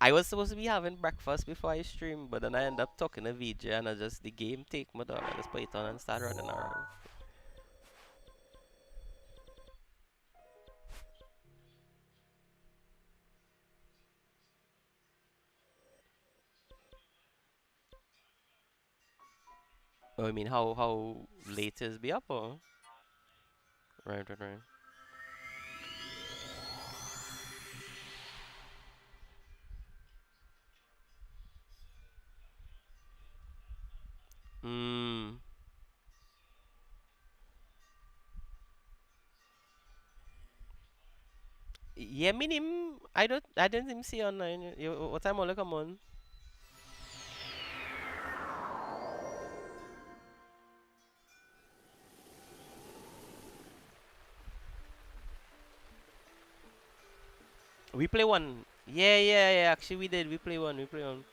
I was supposed to be having breakfast before I stream, but then I end up talking to VJ and I just the game take my dog. I just put it on and start running around. Oh, I mean, how late is be up or? Right, right, right. Hmm. Yeah, minim. I didn't even see online. What time will it come on? We play one. Yeah, yeah, yeah. Actually, we did. We play one. We play one.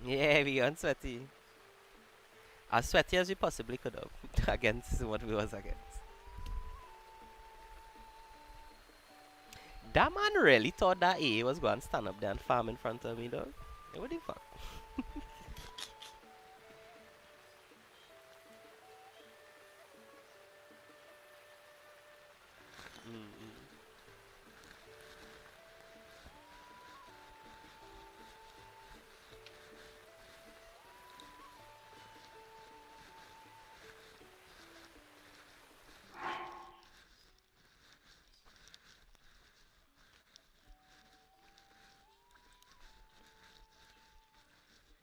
Yeah, we got sweaty. As sweaty as we possibly could have against what we was against. That man really thought that A was going to stand up there and farm in front of me, dog. What the fuck? Mm-mm.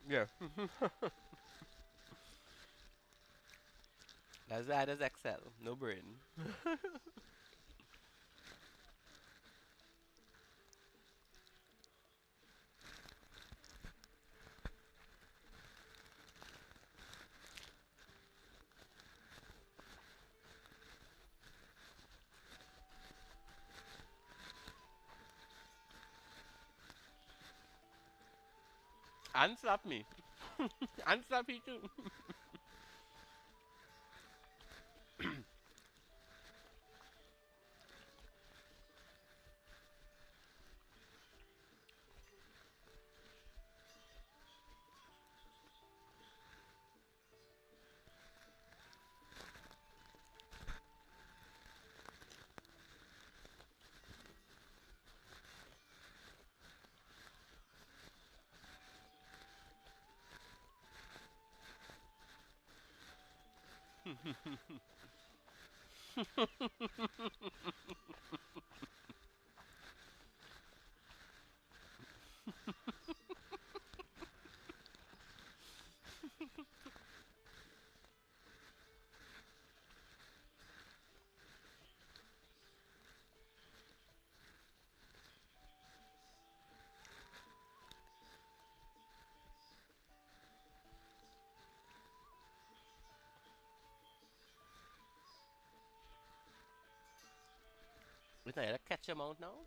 Yeah. That is Excel. No brain. And slap me. And slap you too. Wait, I catch him out now?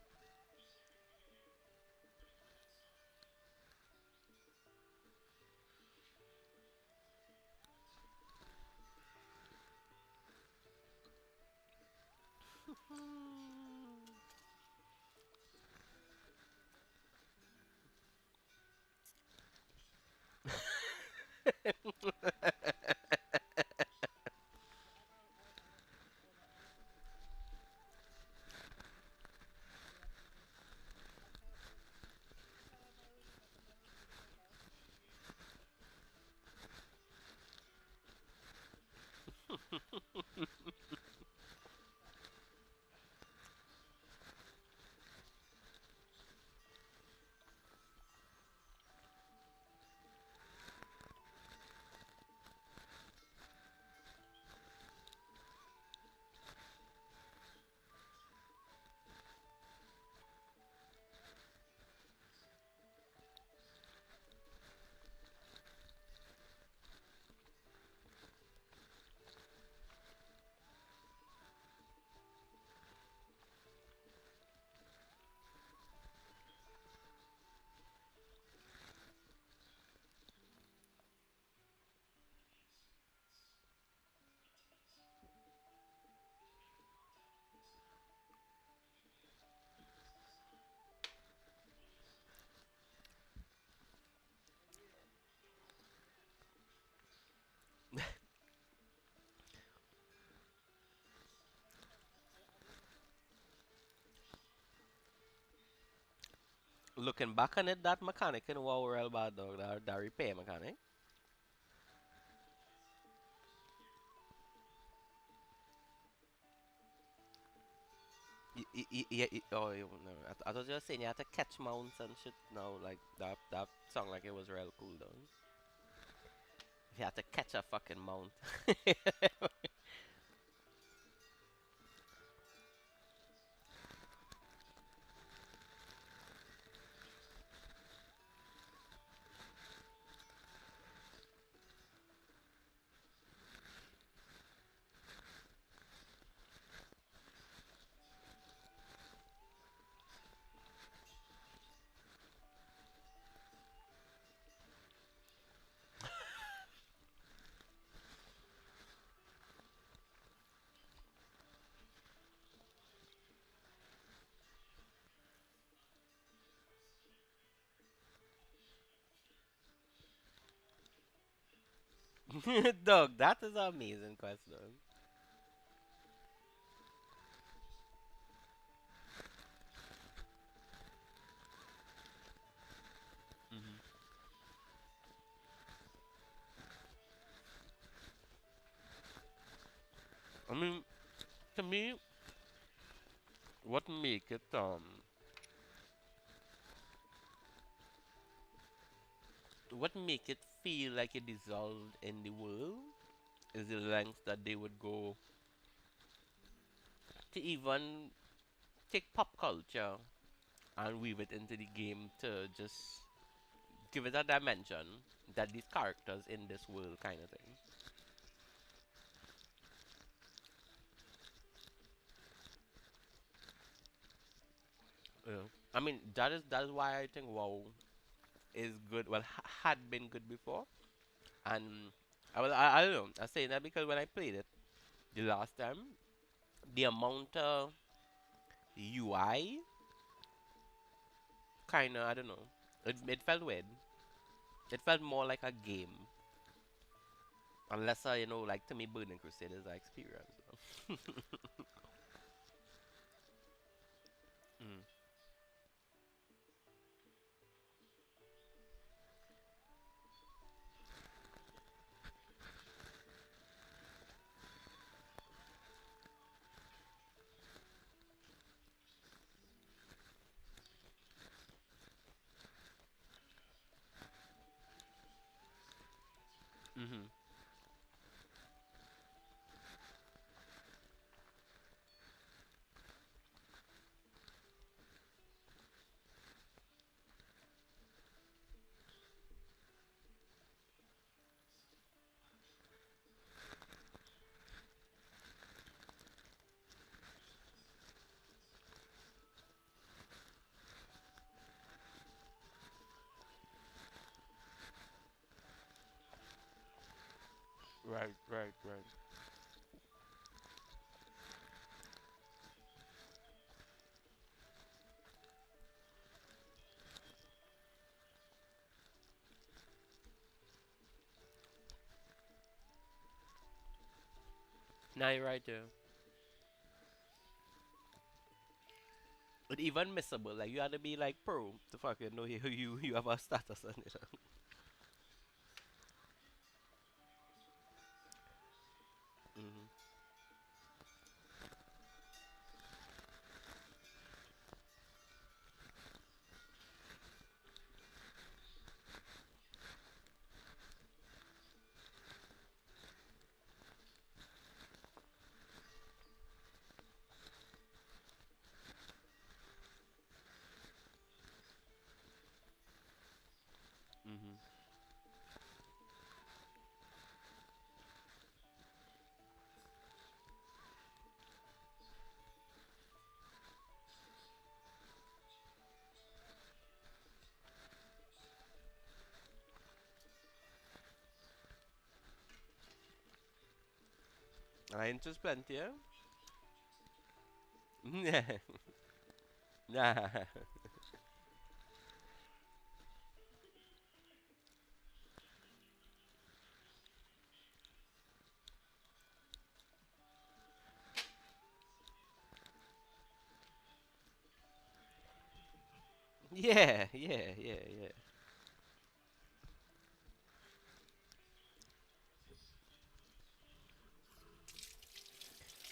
Looking back on it, that mechanic in WoW real bad dog, that repair mechanic. Oh, no, I thought you were saying you had to catch mounts and shit. No, like that sound like it was real cool though. You had to catch a fucking mount. Dog, that is an amazing question. Hmm. I mean, to me, what make it what make it feel like it dissolved in the world is the lengths that they would go to even take pop culture and weave it into the game to just give it a dimension that these characters in this world kind of thing. Yeah. I mean that is why I think WoW is good. Well, had been good before, and I don't know. I say that because when I played it the last time, the amount of UI kind of I don't know. It felt weird. It felt more like a game, unless like to me, Burning Crusade is an experience. Mm. Mm-hmm. Right, right, right. Now you're right there. But even missable, like you had to be like pro to fucking know you have a status on it. Mm-hmm. Mm-hmm. I interest plenty, yeah. Yeah. Yeah. Yeah, yeah, yeah, yeah.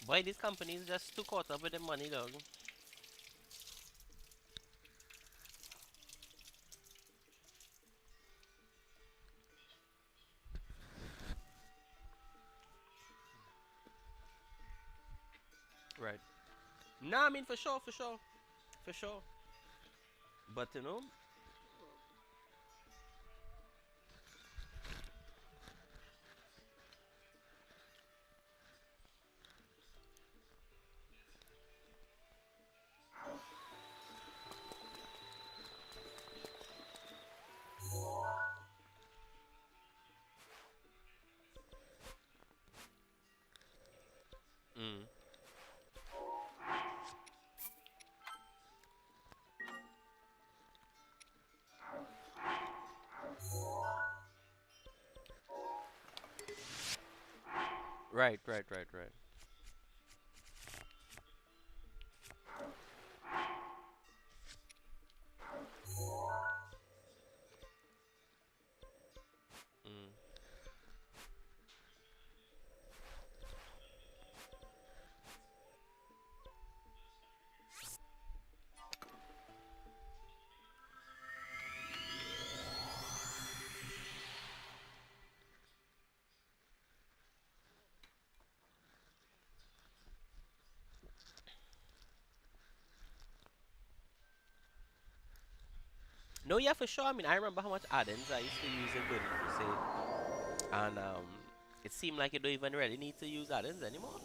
Boy, these companies just too caught up with the money, dog. Right. No, I mean for sure, for sure, for sure. But you know, mm, right, right, right, right. Mm. No, yeah, for sure. I mean, I remember how much add-ins I used to use in Burning Crusade, and it seemed like you don't even really need to use add-ins anymore.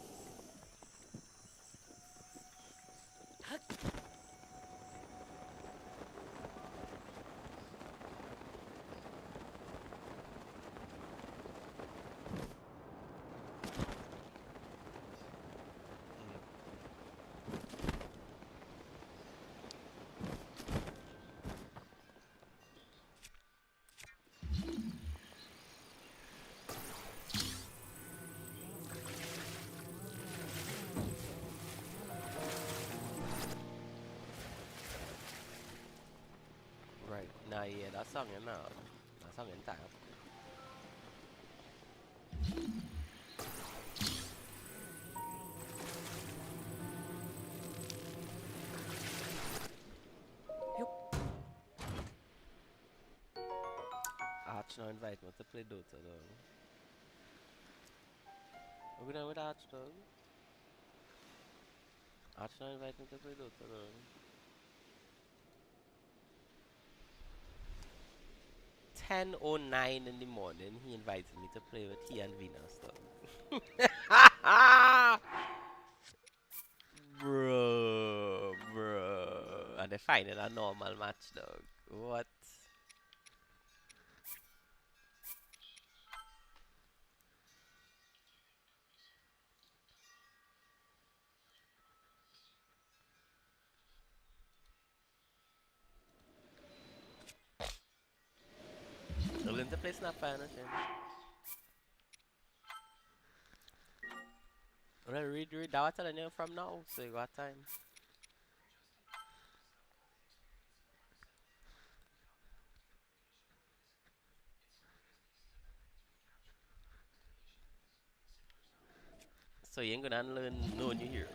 Right. Nah, yeah, that song, you know, that song in time. Arch now invite me to play Dota, though. What we done with Arch, though? Arch now invite me to play Dota, though. 10:09 in the morning, he invited me to play with he and Venus, though. Bro. And they find it a normal match, dog. What? Willing to play Snapfire, no shame. Well, read that what telling you from now, so you got time. So you ain't gonna learn no new hero.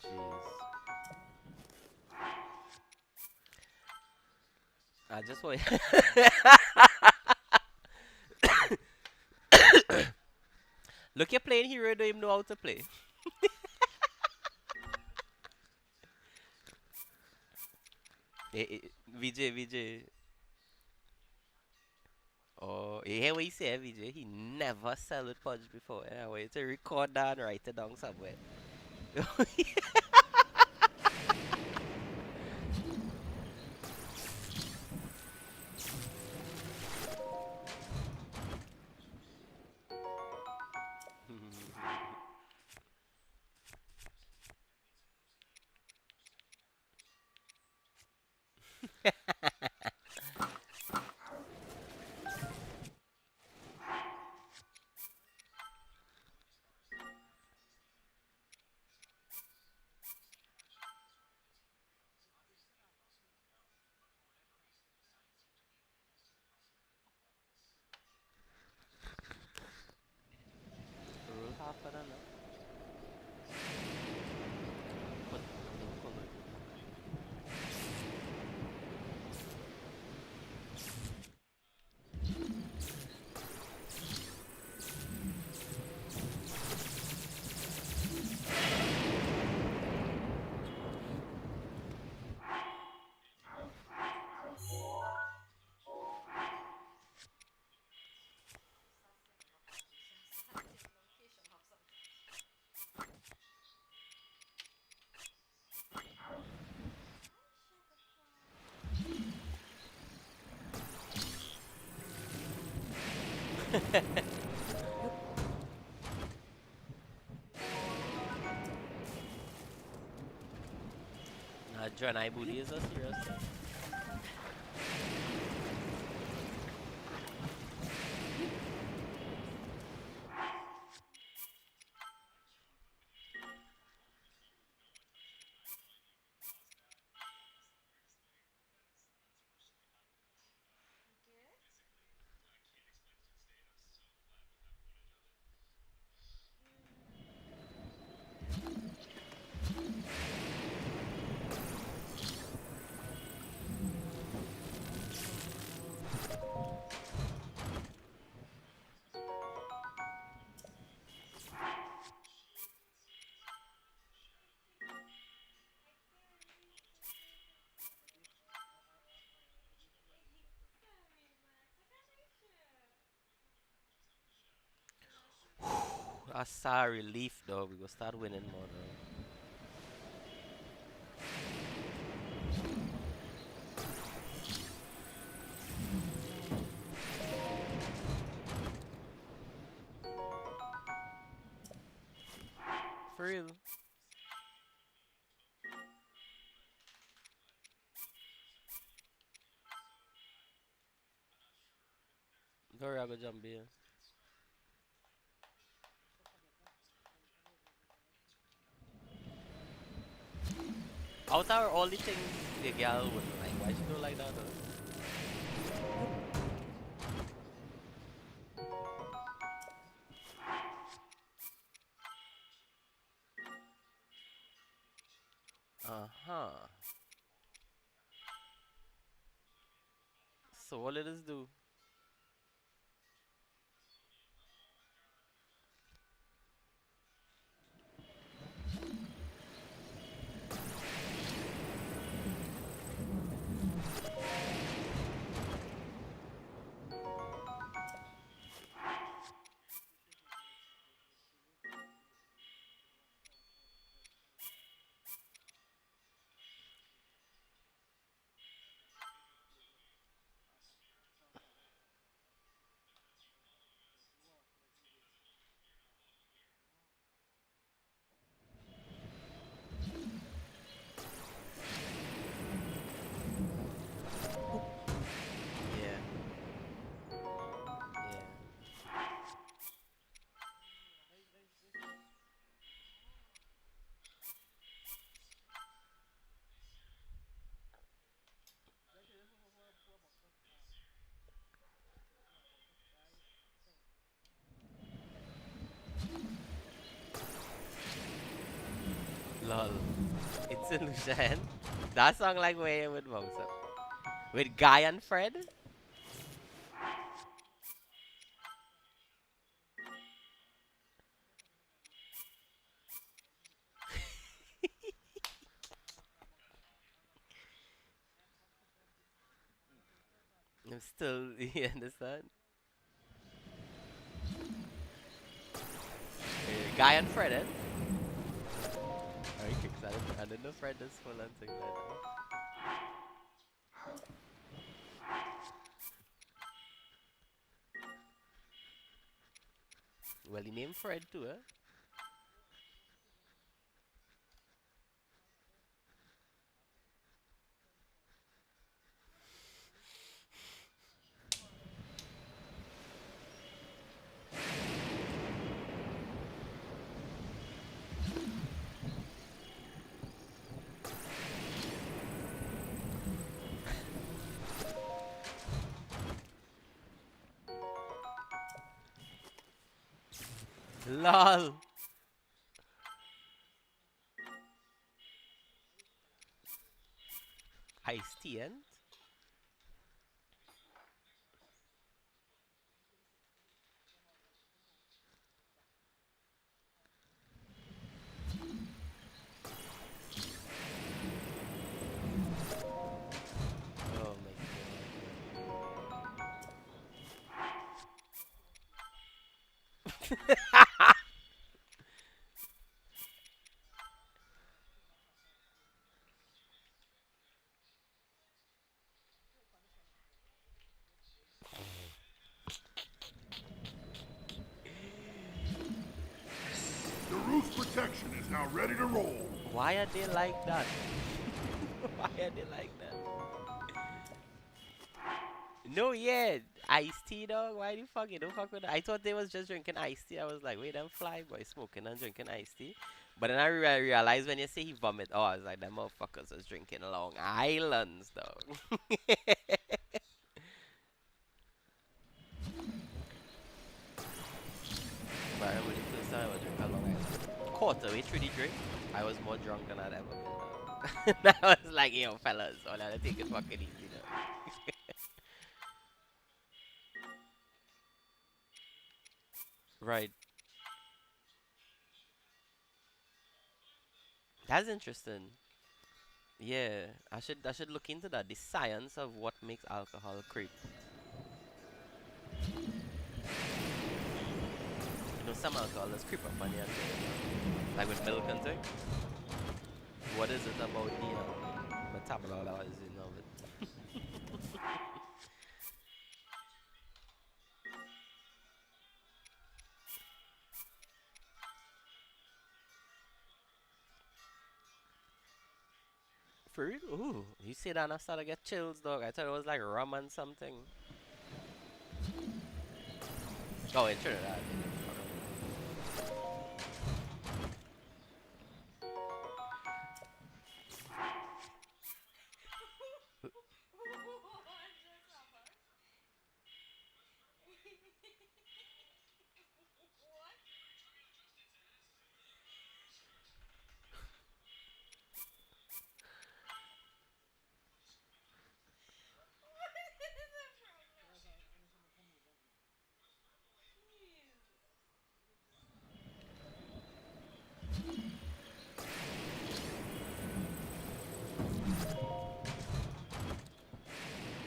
Jeez. I just want. Look, you're playing hero, don't even know how to play. VJ, VJ. Oh, you hear what he said, VJ? He never sell it Pudge before. Yeah, wait to record that and write it down somewhere. Nah, John I booty is a serious thing. A sorry relief though. We go start winning more though. For real. Don't worry, I go jump here. Out of all the things the girl wouldn't like, why she don't like that though? Uh-huh. So what let us do? Yeah, yeah. Lol. It's illusion. That song like way with Mouser. With Guy and Fred? I'm still you understand? Guy and Fred, eh? Okay, 'cause I didn't know Fred is full and things like that. Well, he named Fred too, eh? LOL! Ice-T, eh? Oh my god. Why are they like that? Why are they like that? No, yeah, iced tea, dog. Why the fuck you don't fuck with that? I thought they was just drinking iced tea. I was like, wait, them fly boy smoking and drinking iced tea. But then I realized when you say he vomit, oh, I was like, them motherfuckers was drinking Long Island's, dog. But I remember the first time I drink a Long Island. Quarter way through the drink, I was more drunk than I'd ever been, dog. I was like, yo, fellas, all I take it fucking easy, dog. Right. That's interesting. Yeah, I should look into that. The science of what makes alcohol creep. You know, some alcohol does creep up on you, like with milk and thing. What is it about the metabolism of it? For real? Ooh, you see that and I started to get chills, dog. I thought it was like rum and something. Oh, in Trinidad.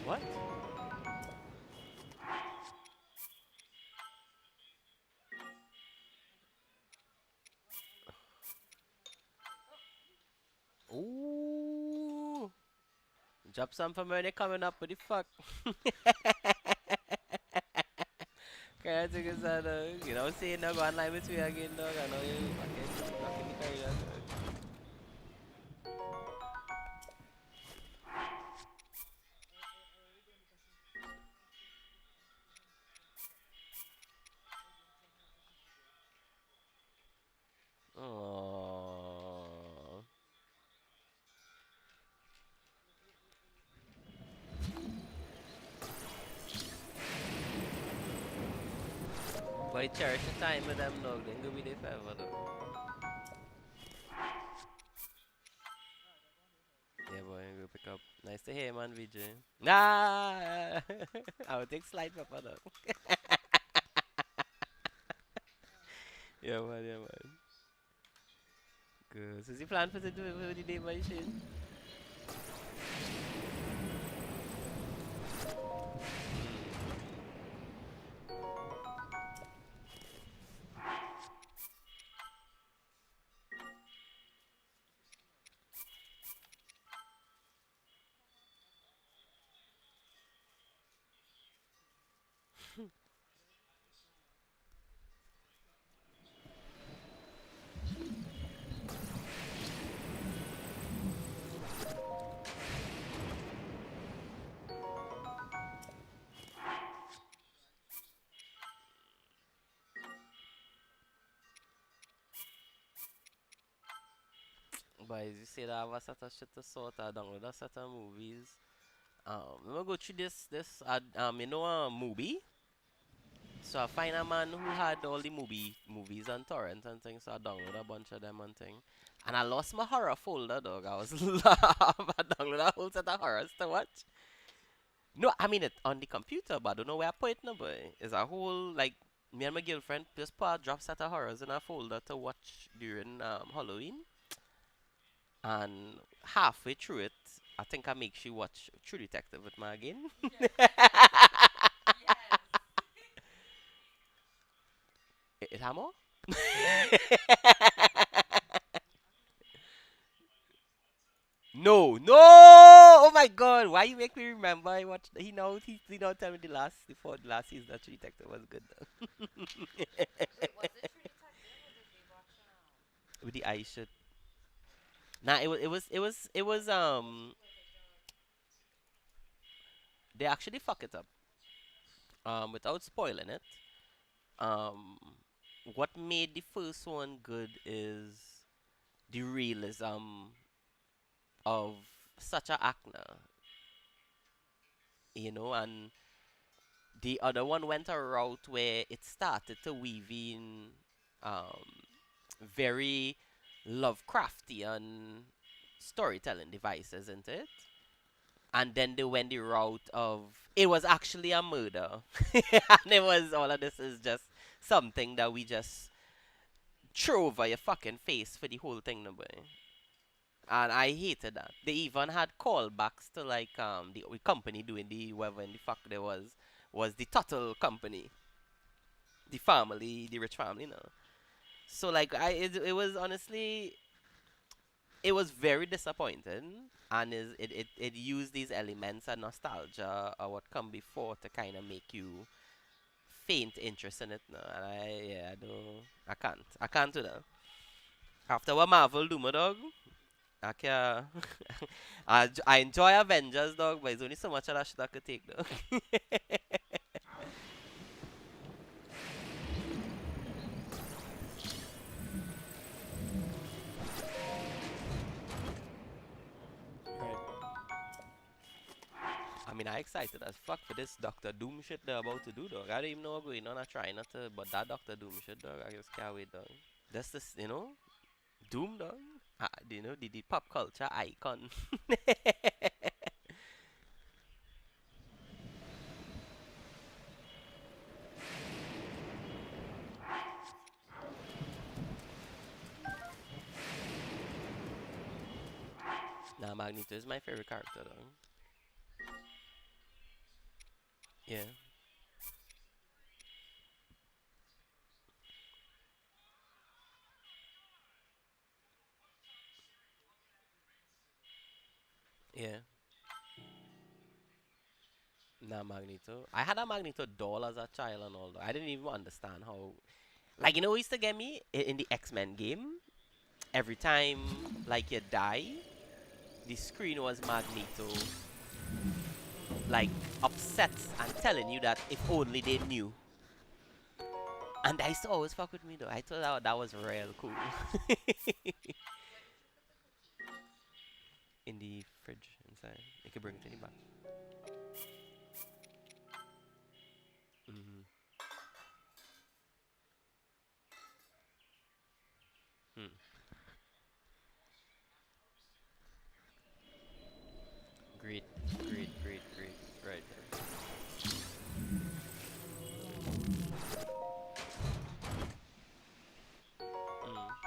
What? Ooh. Drop some for money coming up. What the fuck? Can't take it, dog. You know, saying no go online with me again, dog. I know you fucking carry that, dog. Aww. Boy, cherish the time with them, dog. Then go be there forever, dog. Yeah, boy, go pick up. Nice to hear, man, VJ. Nah! I will take slide papa, dog. Yeah, man. Good. So, is the plan for the day, my Shane? Boys, you say that I have a set of shit to sort. I download a set of movies. I'm gonna go through you know, a movie. So I find a man who had all the movies on torrent and things. So I download a bunch of them and thing. And I lost my horror folder, dog. I was I download a whole set of horrors to watch. No, I mean it on the computer, but I don't know where I put it now, boy. It's a whole like me and my girlfriend just put a drop set of horrors in a folder to watch during Halloween. And halfway through it, I think I make she watch True Detective with me again. It have more? No, no! Oh my God! Why you make me remember? I watched. He know. Tell me the last season of True Detective was good though. with the ice shit. Nah, they actually fuck it up. Without spoiling it. Um, what made the first one good is the realism of such a actor, and the other one went a route where it started to weave in um, very Lovecraftian storytelling devices, isn't it? And then they went the route of it was actually a murder, and it was all of this is just something that we just threw over your fucking face for the whole thing, no boy. And I hated that. They even had callbacks to like the company doing the whatever in the fuck there was the Tuttle company, the family, the rich family, no. So like it was honestly it was very disappointing, and it used these elements of nostalgia or what come before to kind of make you faint interest in it. No, and I don't I can't do that. After what Marvel do, my dog, I can I enjoy Avengers, dog, but it's only so much of that shit I could take, though. Right. I mean, I excited as fuck for this Doctor Doom shit they're about to do, dog. I don't even know what's going on. I try not to, but that Doctor Doom shit, dog, I just can't wait, dog. That's this, Doom, dog. The pop culture icon. Nah, Magneto is my favorite character, dog. Yeah, yeah. Nah, Magneto. I had a Magneto doll as a child and all that. I didn't even understand how. Like, what used to get me in the X-Men game? Every time, like, you die, the screen was Magneto, like, upset and telling you that if only they knew. And I used to always fuck with me, though. I thought that was real cool. In the fridge inside. You can bring it to the back. Mm-hmm. Hmm. Great, great, great, great. Right, right. Mm.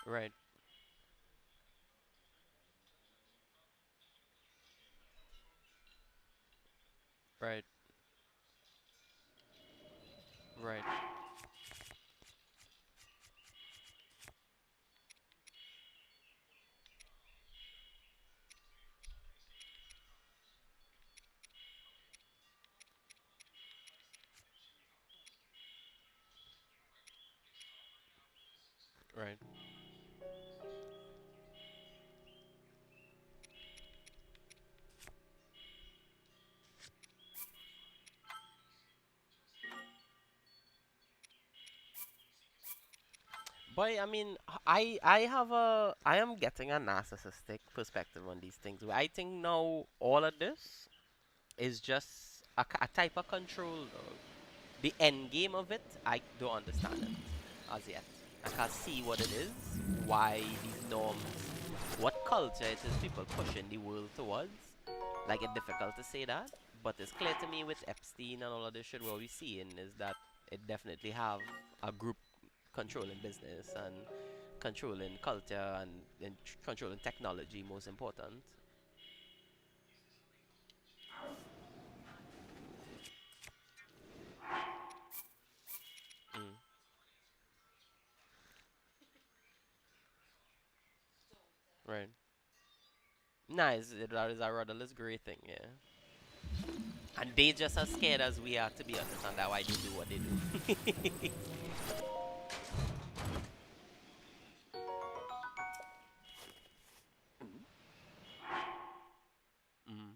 Right, right, right, right. But I mean, I am getting a narcissistic perspective on these things. I think now all of this is just a type of control, though. The end game of it, I don't understand it as yet. I can't see what it is, why these norms, what culture it is people pushing the world towards. Like, it's difficult to say that, but it's clear to me with Epstein and all of this shit, what we're seeing is that it definitely have a group controlling business and controlling culture and controlling technology, most important. Mm. Right. Nice. That is a rudderless gray thing, yeah. And they just as scared as we are, to be honest, and that's why they do what they do. Mm.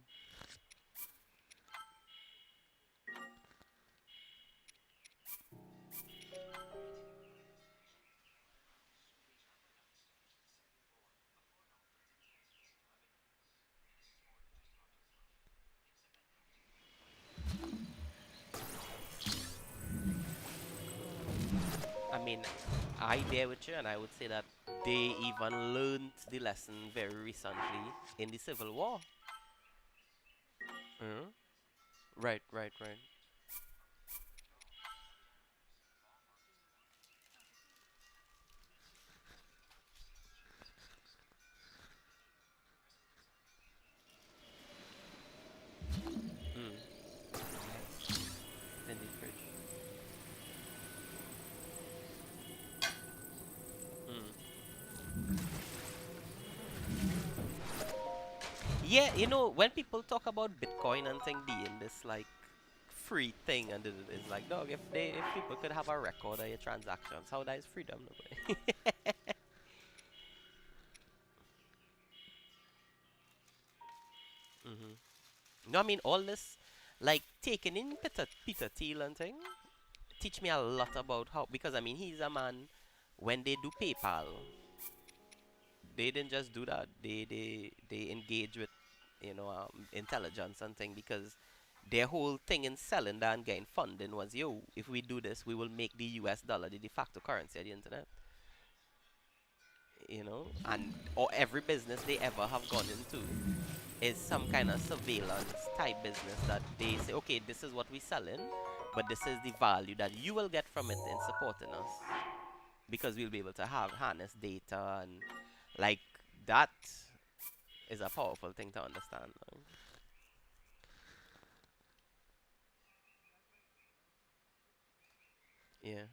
I mean, I there with you, and I would say that they even learned the lesson very recently in the Civil War. Mm. Right, right, right. Mm. It's in the fridge. Mm. Yeah, when people talk about Bitcoin and thing being this like free thing, and it's like, dog, if people could have a record of your transactions, how that is freedom, no boy. Hmm. No, I mean all this, like taking in Peter Thiel and thing, teach me a lot about how, because I mean he's a man. When they do PayPal, they didn't just do that. They engage with intelligence and thing, because their whole thing in selling that and getting funding was, yo, if we do this, we will make the US dollar the de facto currency of the internet. And or every business they ever have gone into is some kind of surveillance type business that they say, okay, this is what we're selling, but this is the value that you will get from it in supporting us, because we'll be able to have harness data, and like that is a powerful thing to understand. Yeah.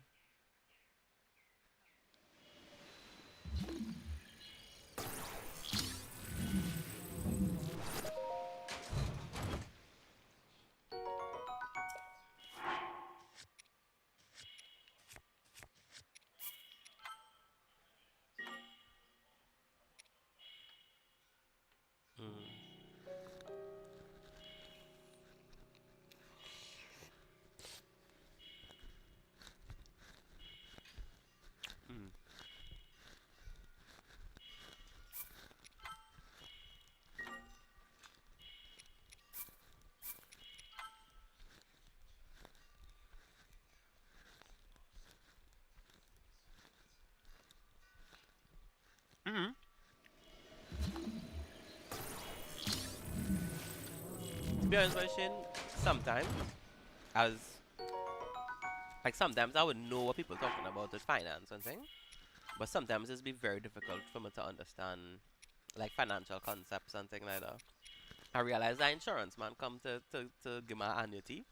Mm. Mm. Mm. To be honest with you, Shane, sometimes, as like sometimes I would know what people talking about with finance and thing, but sometimes it's be very difficult for me to understand like financial concepts and thing like that. I realized that insurance man come to give my annuity,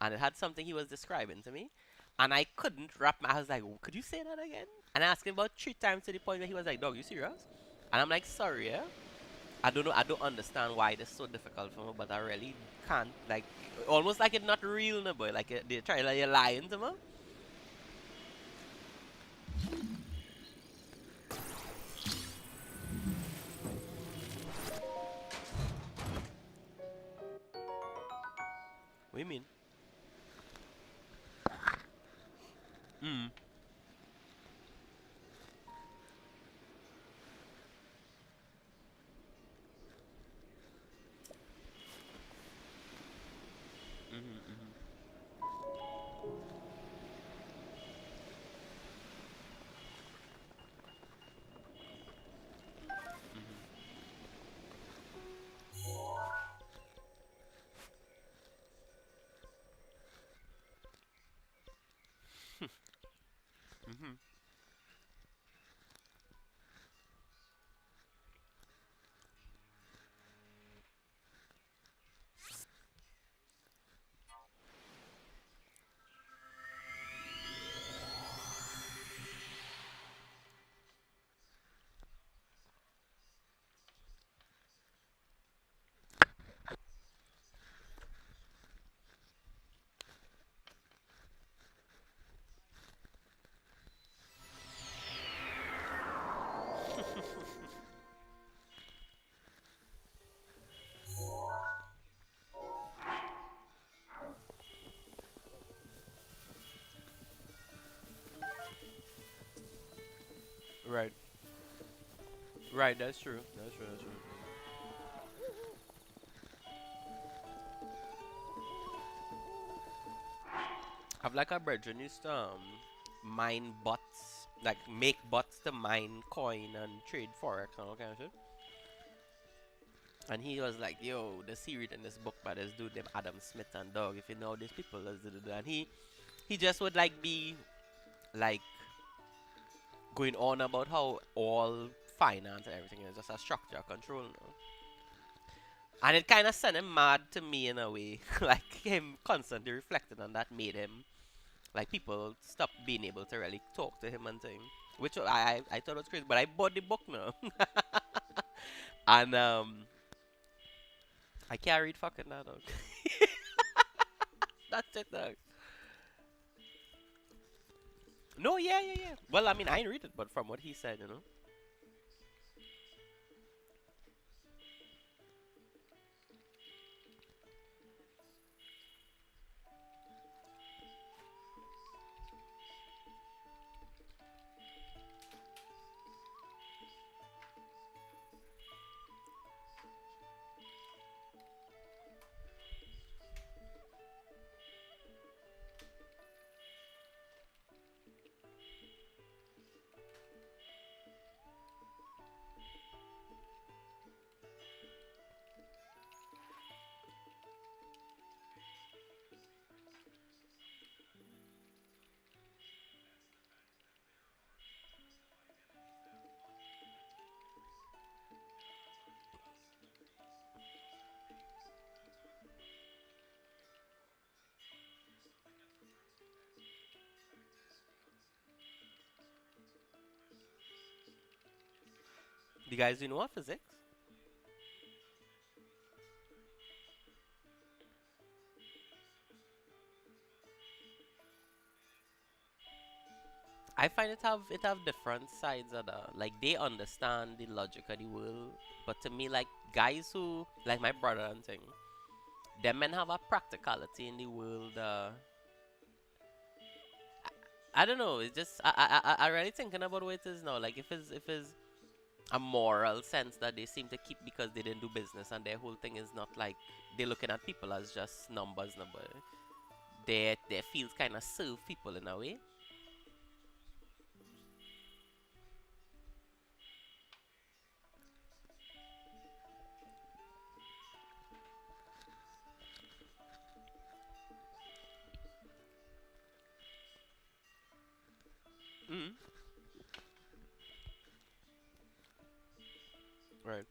and it had something he was describing to me, and I couldn't wrap my. I was like, could you say that again? And I asked him about 3 times, to the point where he was like, dog, you serious? And I'm like, sorry, yeah. I don't know. I don't understand why this is so difficult for me, but I really can't. Like, almost like it's not real, no boy. Like they try like you're lying to me. What do you mean? Mm. Mm-hmm, mm-hmm. Right. Right. That's true. That's true. That's true. I've like a brethren used to mine bots, like make bots to mine coin and trade forex and all kind of shit. And he was like, "Yo, the series in this book by this dude named Adam Smith and dog. If you know these people, and he just would like be like going on about how all finance and everything is just a structure control now. And it kind of sent him mad to me in a way. Like him constantly reflecting on that made him like people stop being able to really talk to him and thing. Which I thought was crazy, but I bought the book now. And I can't read fucking that dog. That's it dog. No, yeah, yeah, yeah. Well, I mean, I didn't read it, but from what he said, you know. The guys do know what physics? I find it have different sides of the like they understand the logic of the world, but to me like guys who like my brother and thing, them men have a practicality in the world. I don't know. It's just I really thinking about what it is now. Like if it's a moral sense that they seem to keep because they didn't do business and their whole thing is not like they're looking at people as just numbers, number. Their fields kind of serve people in a way. Mm. Right.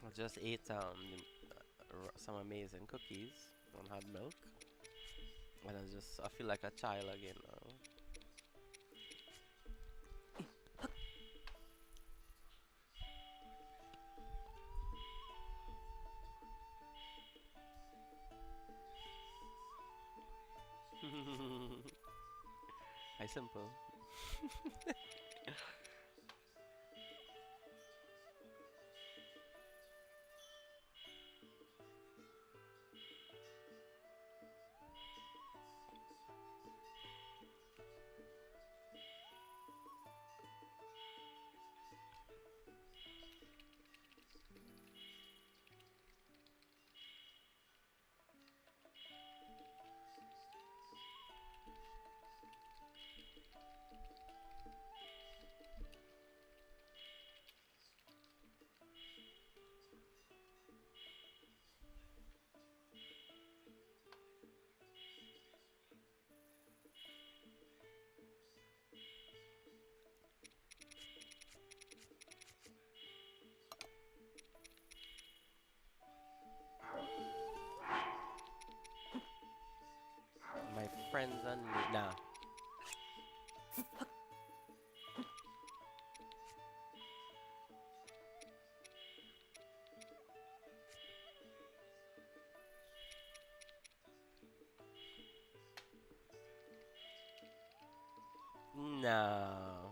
I just ate some amazing cookies and had milk, and I feel like a child again now. I simple. and nah. No.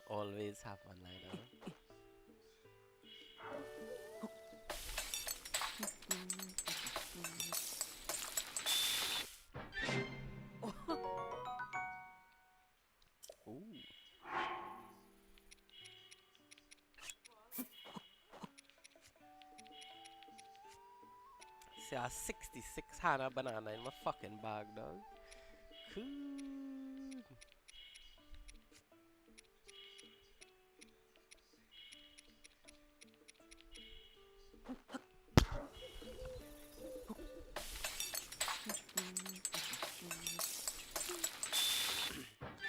Always have one like that. Ooh. See, a 66 Hana banana in my fucking bag, dog. Cool.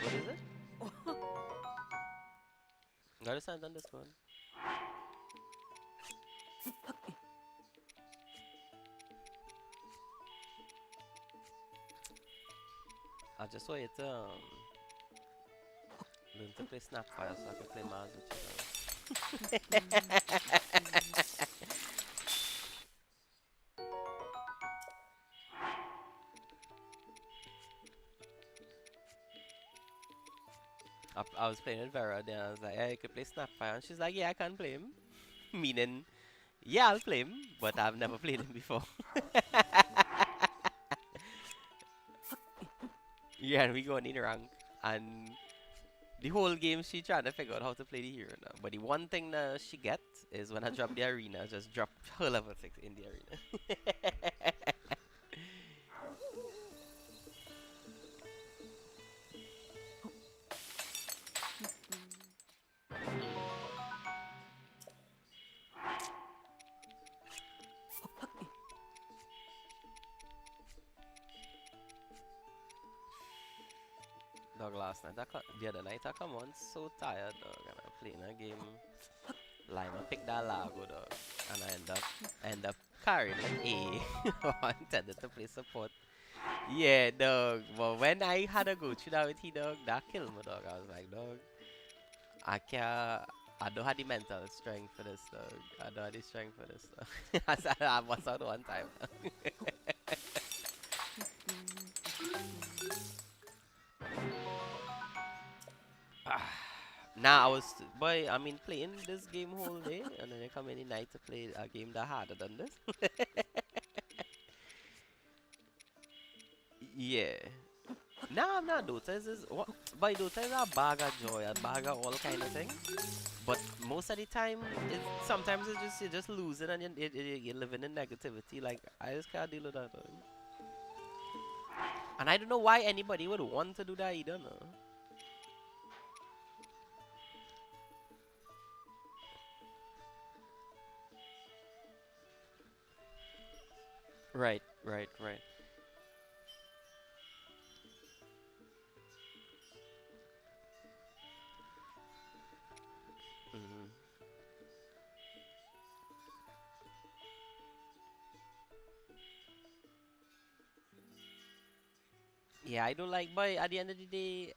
What is it? Gotta send on this one. I just want you to learn to play Snapfire so I can play Mars with you, dog. I was playing with Vera, then I was like, hey, you could play Snapfire. And she's like, yeah, I can play him. Meaning, yeah, I'll play him, but I've never played him before. Yeah, and we go in rank, and the whole game she trying to figure out how to play the hero now. But the one thing that she gets is when I drop the arena, just drop her level 6 in the arena. Dog, last night, the other night I come on so tired, dog, and I'm playing a game. Lima picked that Lago, dog, and I end up carrying an A. I intended to play support. Yeah, dog. But when I had to go through that with he, dog, that killed me, dog. I was like, dog, I can't. I don't have the mental strength for this, dog. I don't have the strength for this, dog. I said I was out one time. Now I was, boy, I mean, playing this game whole day, and then I come in the night to play a game that harder than this. Yeah. Nah, I'm not Dota. Is what by Dota is a bag of joy, a bag of all kind of thing. But most of the time, sometimes it's just you're just losing and you're living in negativity. Like I just can't deal with that. And I don't know why anybody would want to do that either. No. Right, right, right. Hmm. Yeah, I don't like. But at the end of the day,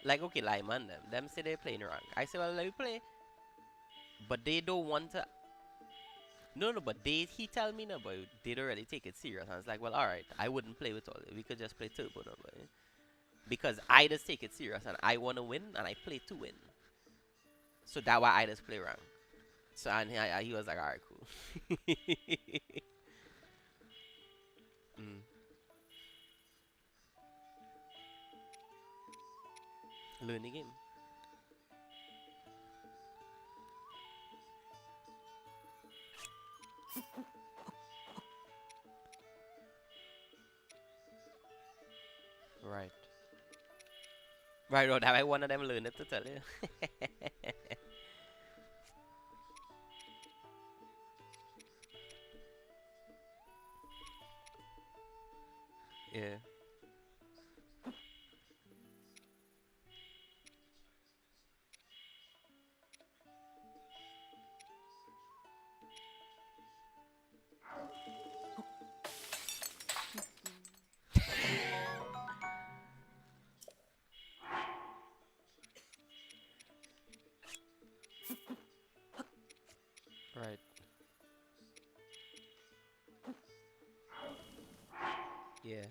like okay, Lyman them say they're playing rank. I say well, let me play, but they don't want to. No, no, but he tell me no, but they don't really take it serious. And it's like, well, all right, I wouldn't play with all. We could just play turbo, no, but because I just take it serious and I want to win and I play to win. So that why I just play around. So and he was like, alright, cool. Mm, learn the game. Right. Right, or that I one of them learn it to tell you. Yeah. Right. Yeah.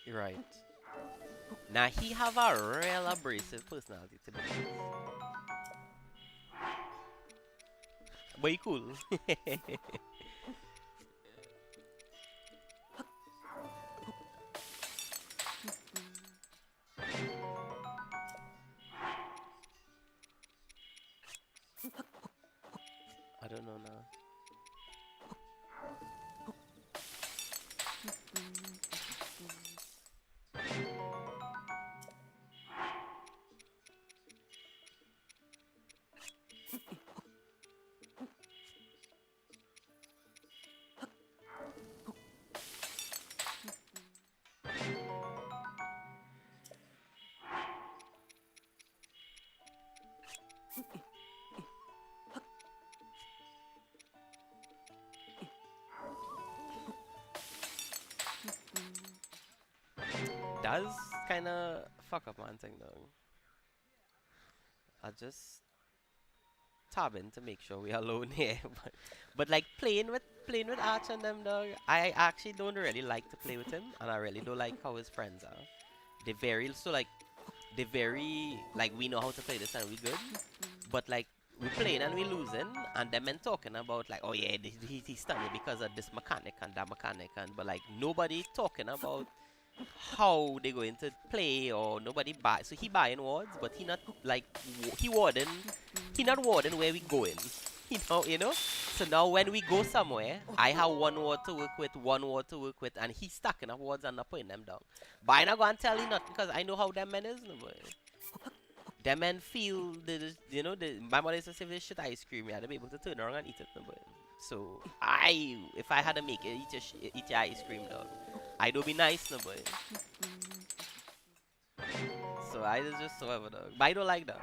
Right. Now he have a real abrasive personality to be honest. But he cool. I don't know now. That's kinda fuck up man thing though. I just tabbing to make sure we are alone here. But like playing with Arch and them dog, I actually don't really like to play with him and I really don't like how his friends are. They very so like they very like we know how to play this and we good. But like we playing and we losing and them men talking about like oh yeah he's stunning because of this mechanic and that mechanic and but like nobody talking about how they going to play or nobody buy. So he buying wards, but he not like he not warding where we going. You know. So now when we go somewhere, I have one ward to work with, one ward to work with, and he's stacking up wards and not putting them down. But I not gonna tell you nothing because I know how them men is, no boy. Them men feel my mother used to say if they shit ice cream, yeah, they be able to turn around and eat it, no boy. So if I had to make it, eat your ice cream, dog. I do be nice, no boy. So I just so ever dog. But I don't like that.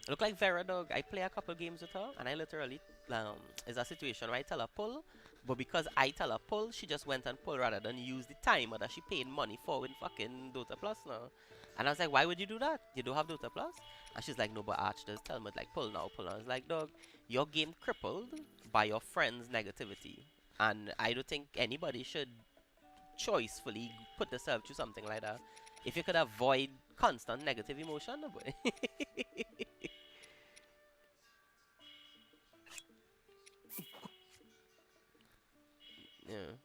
Look like Vera dog. I play a couple games with her, and I literally is a situation where I tell her pull, but because I tell her pull, she just went and pull rather than use the timer that she paid money for in fucking Dota Plus now. And I was like, why would you do that? You don't have Dota Plus? And she's like, no, but Arch does tell me like pull now, pull now. I was like, dog, your game crippled by your friend's negativity, and I don't think anybody should choicefully put themselves through something like that. If you could avoid constant negative emotion, no boy. Yeah.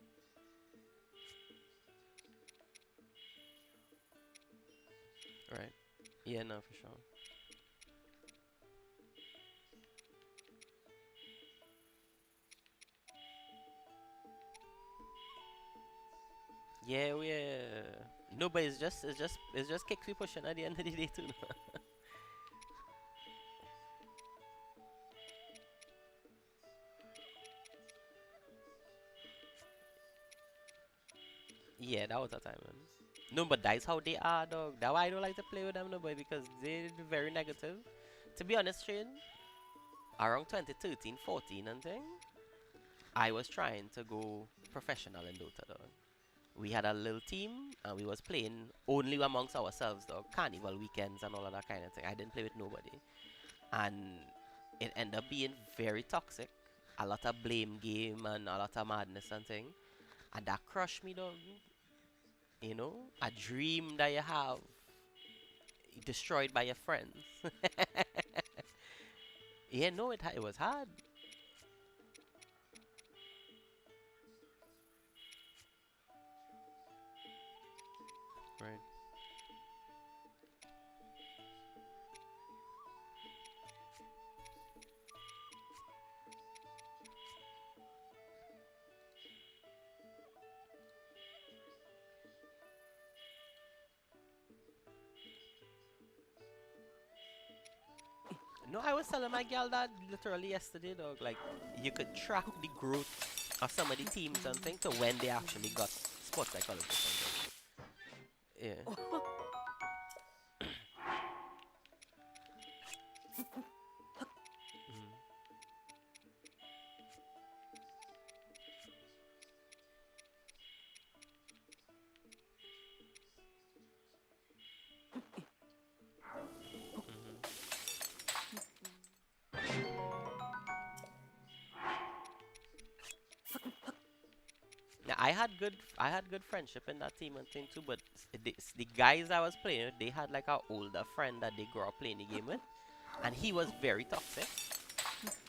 Right. Yeah, no, for sure. Yeah, we no, but it's just kicks we pushing at the end of the day too. Yeah, that was the time, man. No, but that's how they are, dog. That's why I don't like to play with them, no, boy, because they're very negative. To be honest, Shane, around 2013, 14 and thing, I was trying to go professional in Dota, dog. we had a little team and we was playing only amongst ourselves, dog. Carnival weekends and all of that kind of thing. I didn't play with nobody, and it ended up being very toxic. A lot of blame game and a lot of madness and thing, and that crushed me, dog. You know, a dream that you have destroyed by your friends. Yeah, no, it was hard. Right. No, I was telling my girl that literally yesterday, dog. Like, you could track the growth of some of the teams and things to when they actually got sports psychologists and things. Yeah. Mm. Mhm. Yeah, I had good friendship in that team and thing too. But the guys I was playing with, they had like a older friend that they grew up playing the game with, and he was very toxic,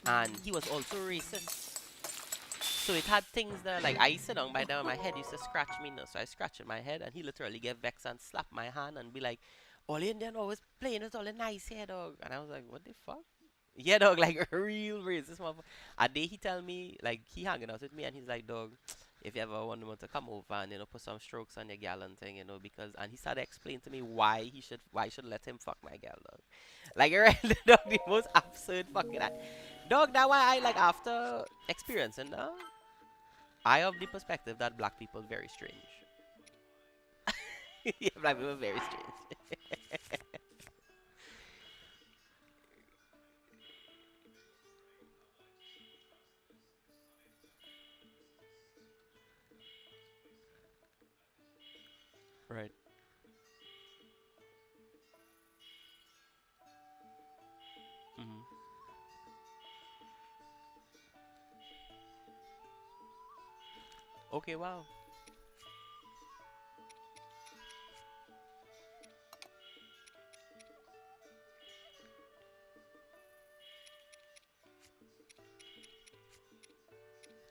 and he was also racist. So it had things that like I sit down by them, my head used to scratch me now. So I scratch in my head, and he literally get vexed and slap my hand and be like, "All Indian always playing with all the nice hair, dog." And I was like, "What the fuck?" Yeah, dog, like a real racist motherfucker. A day he tell me, like, he hanging out with me and he's like, dog, if you ever want to come over and, put some strokes on your gal and thing, because, and he started explaining to me why I should let him fuck my gal, dog. Like, right, dog, the most absurd fucking, dog, that why I, like, after experiencing that, I have the perspective that black people very strange. Yeah, black people very strange. Right. Hmm. Okay, wow.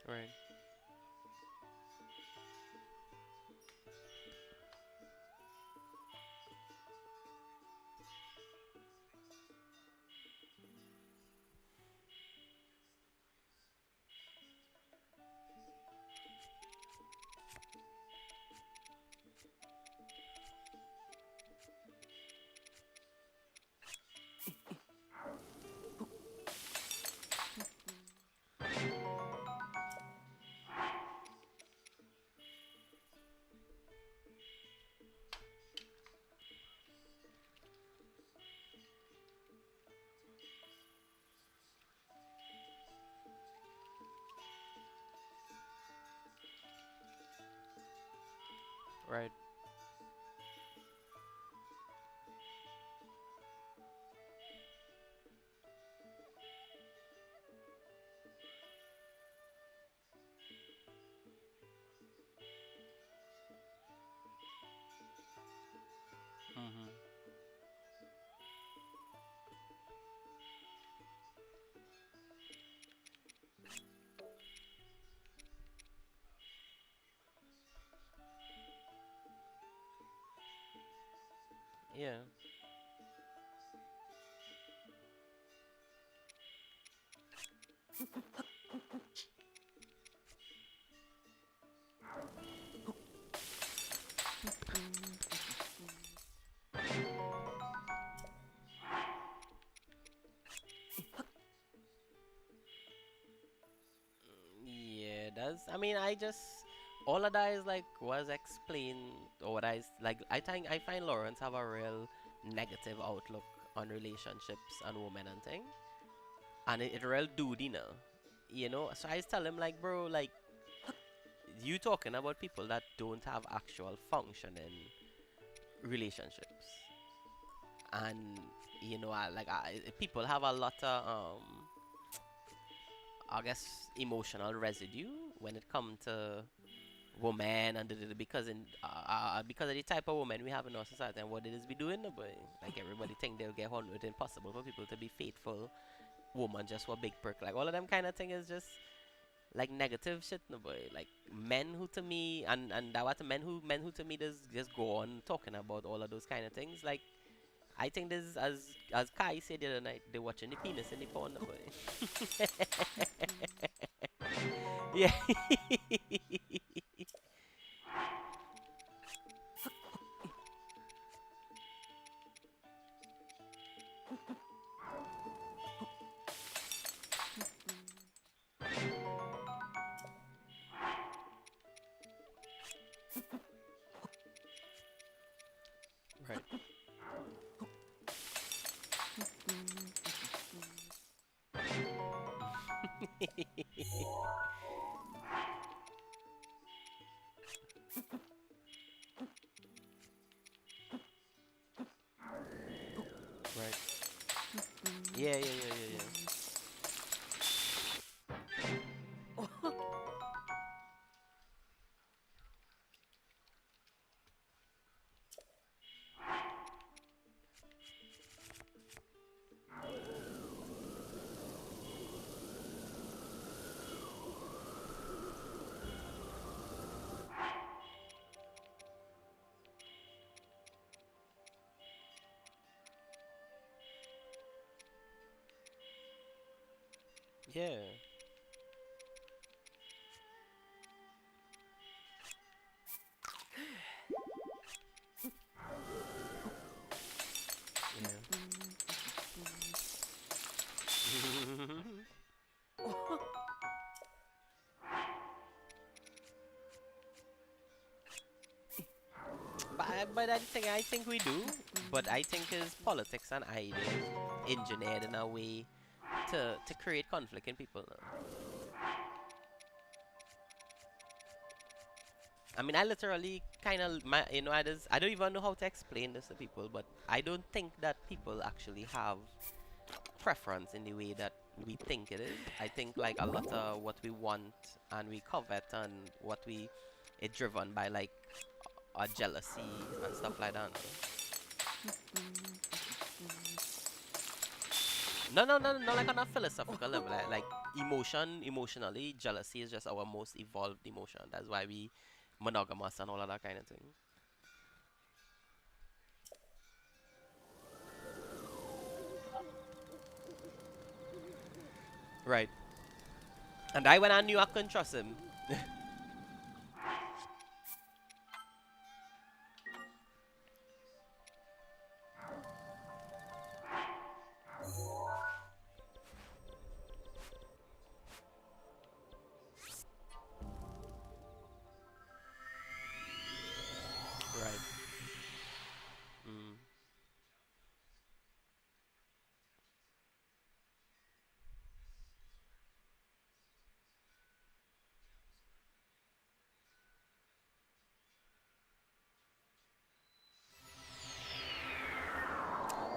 Right. Right. Hmm. Yeah. Yeah, that's. I mean, I just all of that is like was explained, or what like. I think I find Lawrence have a real negative outlook on relationships and women and thing, and it real dude, you know. So I tell him like, bro, like you talking about people that don't have actual functioning relationships, and people have a lot of I guess emotional residue when it comes to woman and because of the type of woman we have in our society and what it is we doing, no boy. Like everybody think they'll get on. It's impossible for people to be faithful woman just for a big perk. Like all of them kind of thing is just like negative shit, no boy. Like men who to me and that what men who to me just go on talking about all of those kind of things. Like I think this as Kai said the other night, they watching the penis in the porn, no boy. Yeah. Right. Right. Yeah, yeah, yeah, yeah, yeah. Yeah. Yeah. But I think we do. But I think it's politics and ideas engineered in a way to create conflict in people now. I mean, I literally kind of, I don't even know how to explain this to people, but I don't think that people actually have preference in the way that we think it is. I think like a lot of what we want and we covet and what we it driven by like our jealousy and stuff like that. No, no, no, no, like on a philosophical level, like emotionally, jealousy is just our most evolved emotion. That's why we monogamous and all of that kind of thing. Right. And I when I knew I couldn't trust him. Right. Mm.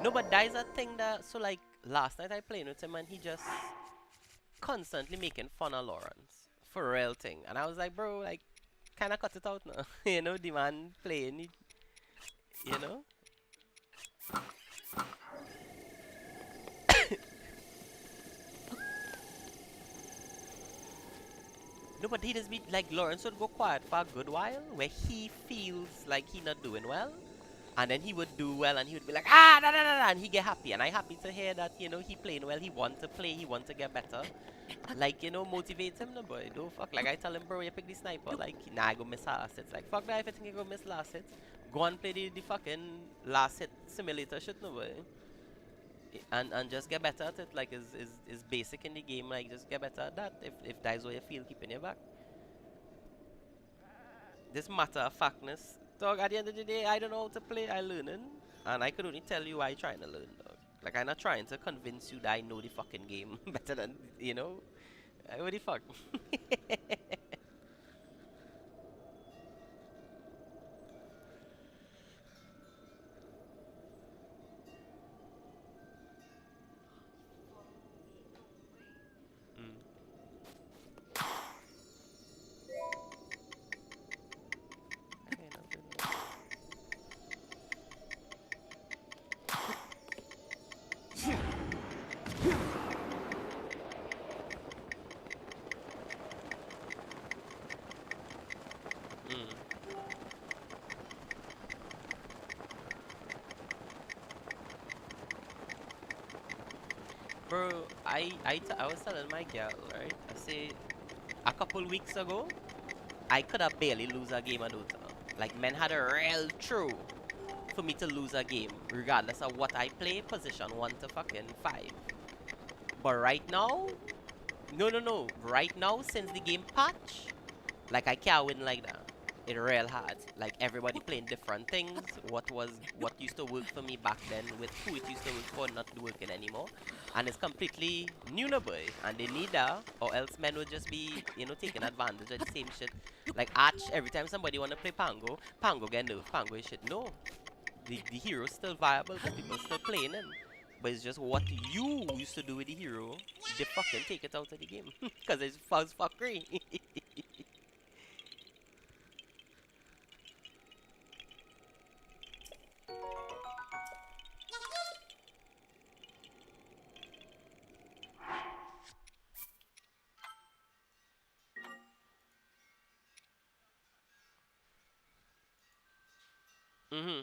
No, but that is a thing that so like last night I played with him and he just constantly making fun of Lawrence for a real thing, and I was like, bro, like, kind of cut it out now. The man playing, you know. No, but he just be like Lawrence would go quiet for a good while, where he feels like he not doing well, and then he would do well, and he would be like, ah, da da da, da, and he get happy, and I happy to hear that he playing well, he want to play, he want to get better, like motivate him, no boy, don't fuck. Like I tell him, bro, you pick the sniper, like nah, I go miss last hits, like fuck that if you think you go miss last hits, go and play the fucking last hit simulator shit, no boy. And just get better at it. Like is basic in the game. Like just get better at that. If that's what you feel keeping you back. This matter of factness. Dog. At the end of the day, I don't know how to play. I learning, and I could only tell you why I trying to learn. Dog. Like I'm not trying to convince you that I know the fucking game better than. What the fuck? I was telling my girl, right? I say a couple weeks ago, I could have barely lose a game of Dota. Like men had a real true for me to lose a game, regardless of what I play, position 1 to fucking 5. But right now, no, no, no. Right now, since the game patch, like I can't win like that. It real hard. Like everybody playing different things. What used to work for me back then with who it used to work for not working anymore. And it's completely new now, boy. And they need that, or else men would just be, taking advantage of the same shit. Like Arch, every time somebody wanna play Pango, Pango get nerfed, Pango is shit. No. The hero's still viable because people still playing him. But it's just what you used to do with the hero, they fucking take it out of the game. Because it's fuzz fuckery. Mm-hmm.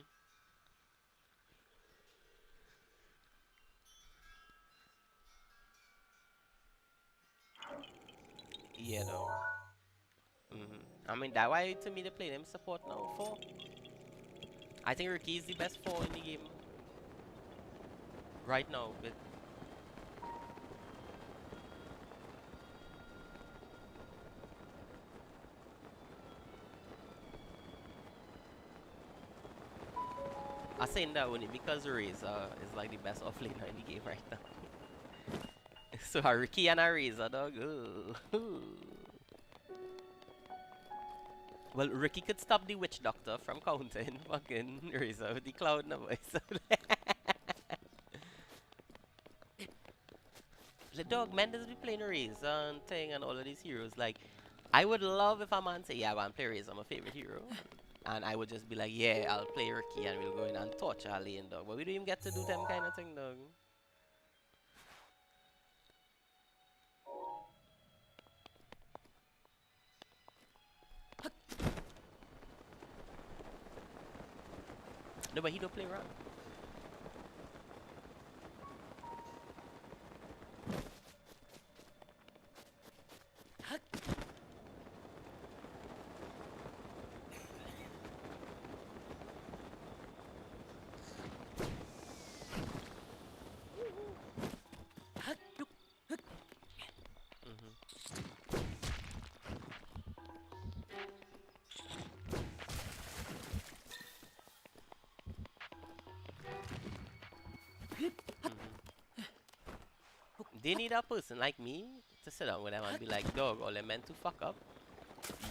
Yeah, though. Mm-hmm. I mean, that why to me they play them support now for. I think Ricky is the best four in the game right now. But I'm saying that only because Razor is like the best offlaner in the game right now. So a Ricky and a Razor, dog. Ooh. Well, Ricky could stop the witch doctor from countering fucking Razor with the cloud number. So the dog man does be playing Razor and thing and all of these heroes. Like, I would love if a man say, yeah, I want to play Razor, my favorite hero. And I would just be like, yeah, I'll play Ricky and we'll go in and torture our lane, dog. But we don't even get to do them kind of thing, dog. No, but he don't play around. Hmm. Hmm. They need a person like me to sit down with them and be like, dog, all they meant to fuck up.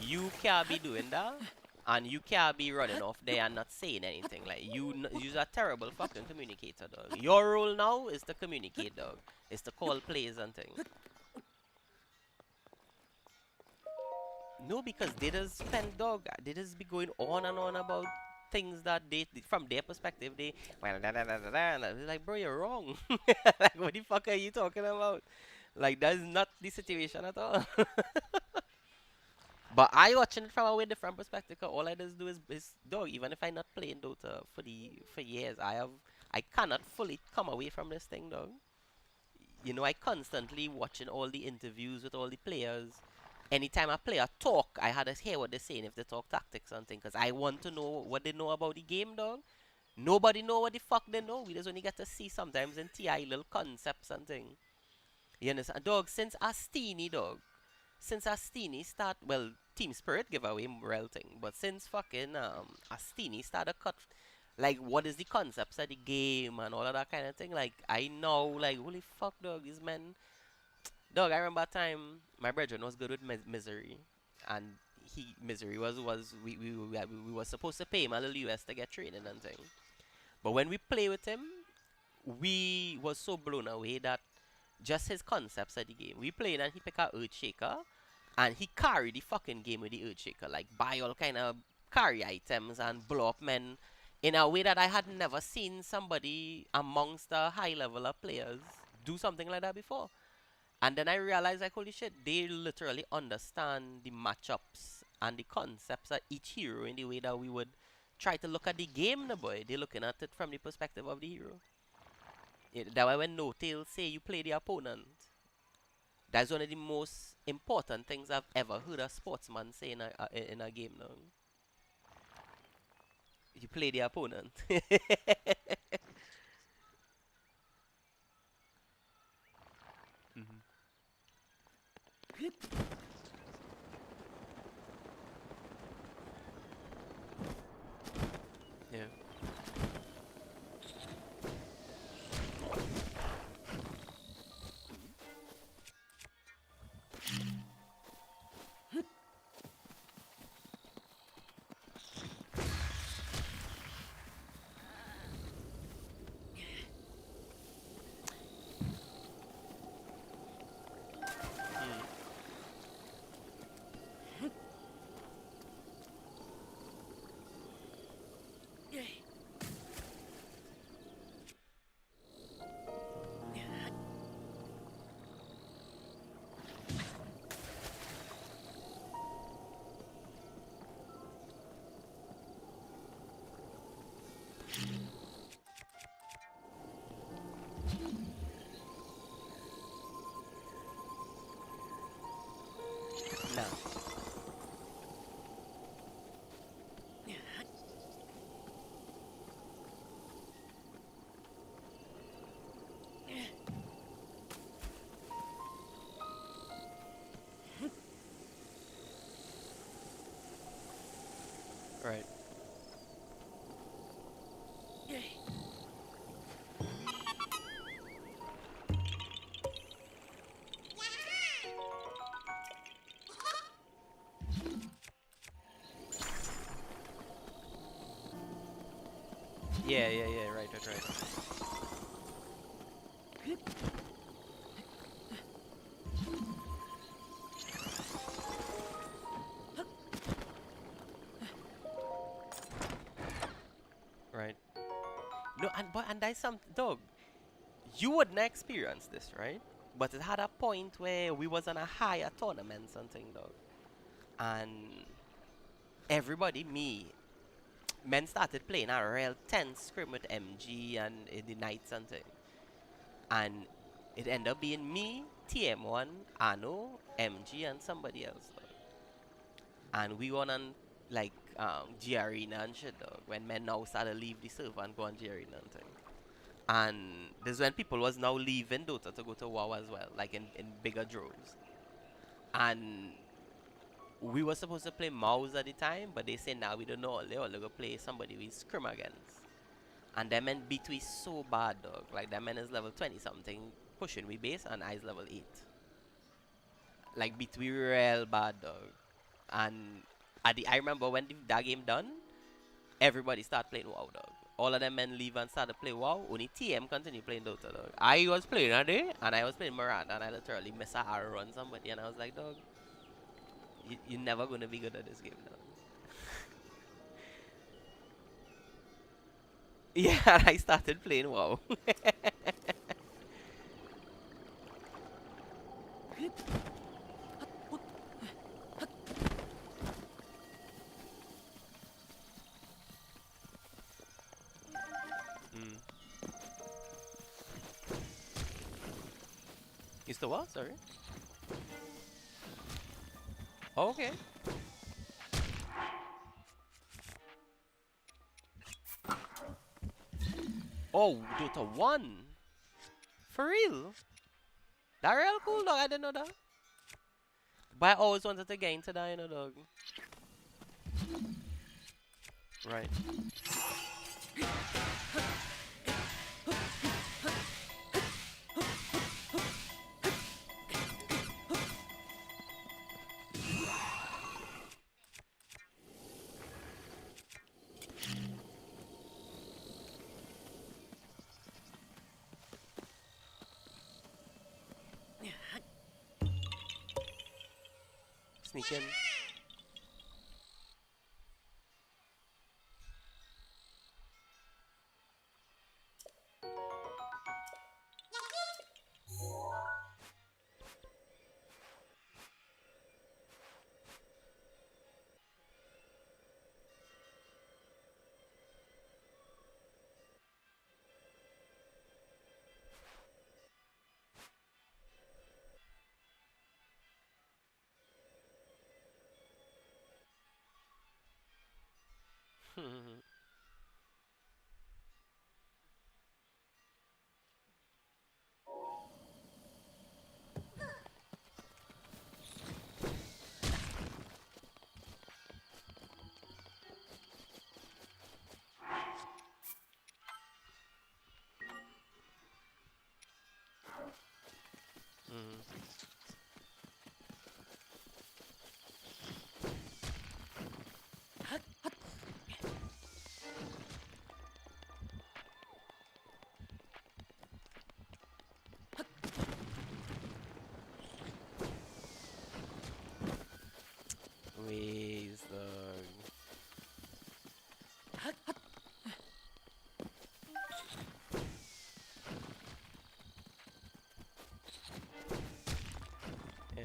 You can't be doing that. And you can't be running off there and not saying anything. Like, you're a terrible fucking communicator, dog. Your role now is to communicate, dog. Is to call plays and things. No, because they just spend dog. They just be going on and on about things that from their perspective, they well da da da da da. And it's like, bro, you're wrong. Like, what the fuck are you talking about? Like, that is not the situation at all. But I watching it from a way different perspective. 'Cause all I just do is dog. Even if I not playing Dota for years, I cannot fully come away from this thing, dog. I constantly watching all the interviews with all the players. Anytime a player talk, I had to hear what they're saying if they talk tactics and things, because I want to know what they know about the game, dog. Nobody know what the fuck they know. We just only get to see sometimes in TI little concepts and things. You understand? Dog, since Astini, dog. Since Astini start, well, Team Spirit give away real thing, but since fucking Astini started cut, like, what is the concepts of the game and all of that kind of thing, like, I know, like, holy fuck, dog, these men. Dog, I remember a time my brethren was good with Misery, and Misery we was supposed to pay him a little US to get training and thing. But when we play with him, we was so blown away that just his concepts of the game. We played and he pick a Earthshaker, and he carry the fucking game with the Earthshaker, like buy all kind of carry items and blow up men in a way that I had never seen somebody amongst the high level of players do something like that before. And then I realized, like, holy shit, they literally understand the matchups and the concepts of each hero in the way that we would try to look at the game, the boy. They're looking at it from the perspective of the hero. That way when No Tail say you play the opponent, That's one of the most important things I've ever heard a sportsman say in a game. Now, you play the opponent. Mhm. Yeah. Mm. Now, right. Yeah, yeah, yeah. Right, right, right. Right. No, and that's some dog. You wouldn't experience this, right? But it had a point where we was on a higher tournament, something dog, and everybody, me, men started playing a real tense scrim with MG and the Knights and thing. And it ended up being me, TM1, Ano, MG, and somebody else. Dog. And we won on like G Arena and shit, dog. When men now started leave the server and go on G Arena and thing. And this is when people was now leaving Dota to go to WoW as well, like in bigger droves. And we were supposed to play Mouse at the time, but they say now we don't know. They all go play somebody we scrim against. And that man beat we so bad, dog. Like that man is level 20 something, pushing we base, and I is level 8. Like beat we real bad, dog. And I remember when that game done, everybody start playing WoW, dog. All of them men leave and start to play WoW. Only TM continue playing Dota, dog. I was playing a day, and I was playing Miranda, and I literally miss a arrow on somebody, and I was like, dog, you're never gonna be good at this game, dog. Yeah, and I started playing WoW. Mm. You still what? Sorry. Oh, okay. Oh, Dota 1. For real? That real cool, dog. I didn't know that. But I always wanted to get into that, dog. Right. Sneak in. Mm. Ways, dog. Yeah.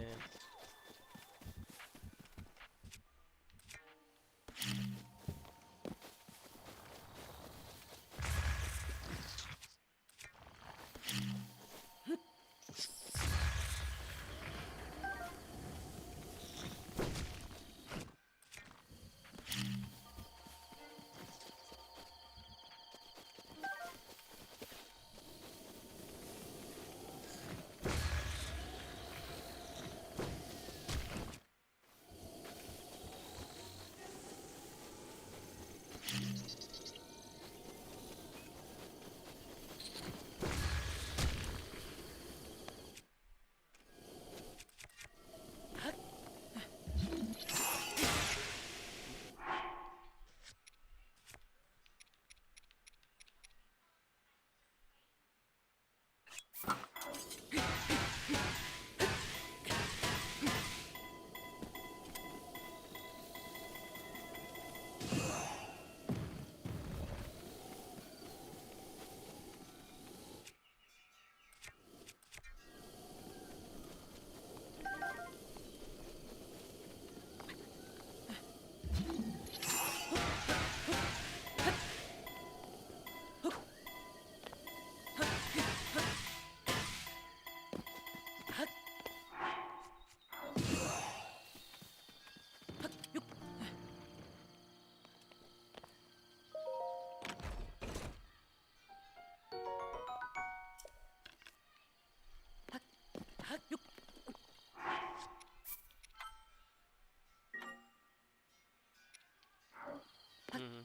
Mm.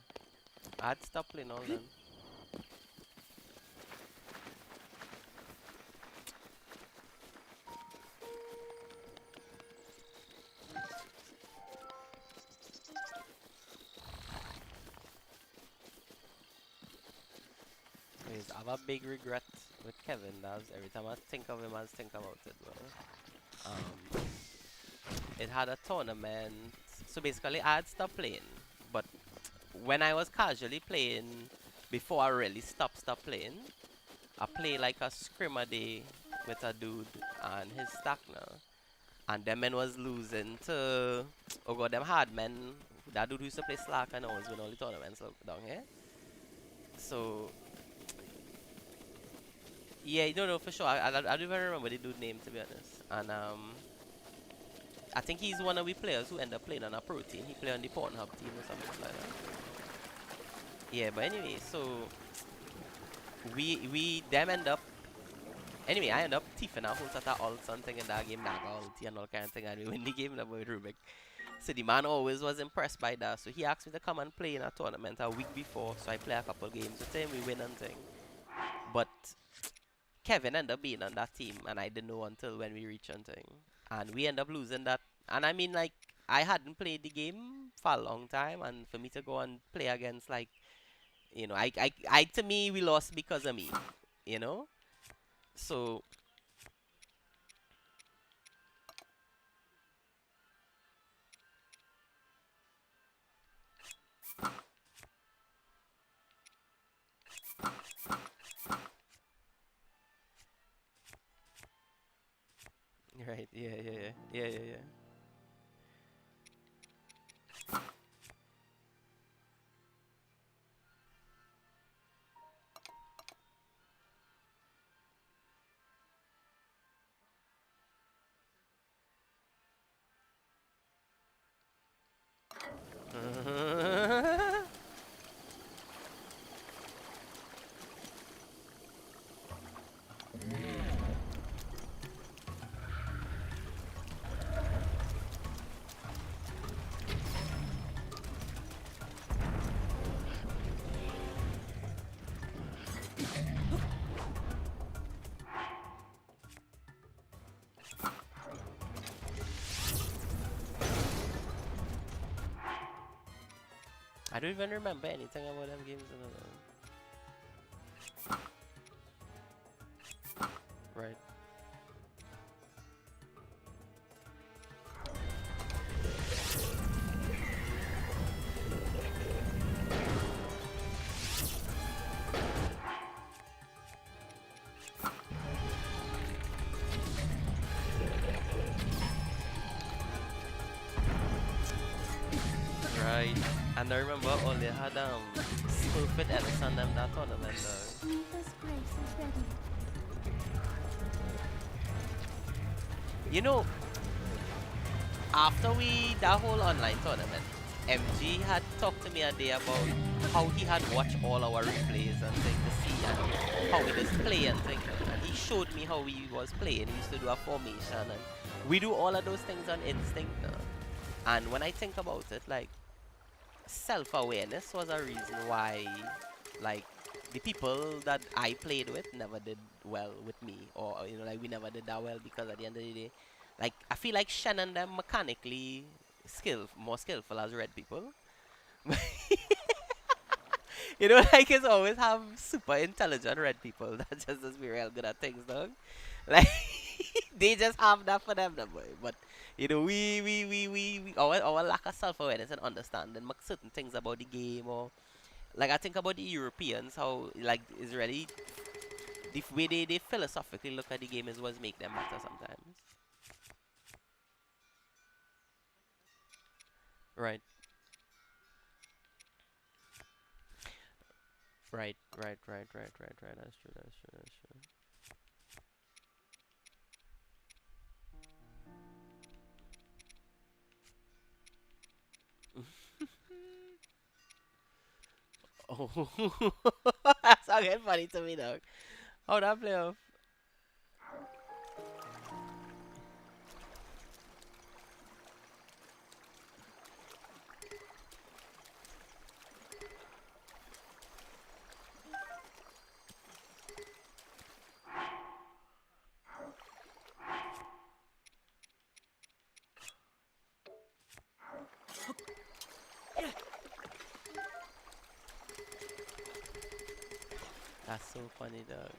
I'd stop playing all then. Ways, I have a big regret with Kevin. That's every time I think of him, I think about it, bro. Um, it had a tournament. So basically, I had stopped playing. But when I was casually playing, before I really stopped playing, I play like a scrim a day with a dude and his stack now. And them men was losing to, oh god, them hard men. That dude who used to play Slack and always win all the tournaments down here. So, yeah, you don't know for sure. I don't even remember the dude name to be honest. And I think he's one of the players who end up playing on a pro team. He play on the Pornhub team or something like that. Yeah, but anyway, so we them end up. Anyway, I end up thieving a whole lot of alt something in that game, naga ulti and all kind of thing, and we win the game that with Rubik. So the man always was impressed by that. So he asked me to come and play in a tournament a week before. So I play a couple games with him, we win and thing. But Kevin ended up being on that team, and I didn't know until when we reached and thing. And we end up losing that. And I mean, like, I hadn't played the game for a long time, and for me to go and play against, like, to me, we lost because of me, you know? So, right, yeah. I don't even remember anything about them games. Right. Right. And I remember all they had Smurfit Ellis and them that tournament. Neva's grace is ready. You know, after we that whole online tournament, MG had talked to me a day about how he had watched all our replays and things to see and how we just play and things. And he showed me how we was playing. We used to do a formation and we do all of those things on instinct now. And when I think about it, like self-awareness was a reason why, like, the people that I played with never did well with me, or like we never did that well because at the end of the day, like I feel like Shen and them mechanically more skillful as red people. Like it's always have super intelligent red people that just be real good at things, dog. Like they just have that for them, that boy. But we our lack of self awareness and understanding certain things about the game, or like I think about the Europeans, how like Israeli, the way they philosophically look at the game is what make them better sometimes. Right, right. That's true. That's true. That's true. Oh, that's again funny to me, dog. How that play off? That's so funny, dog.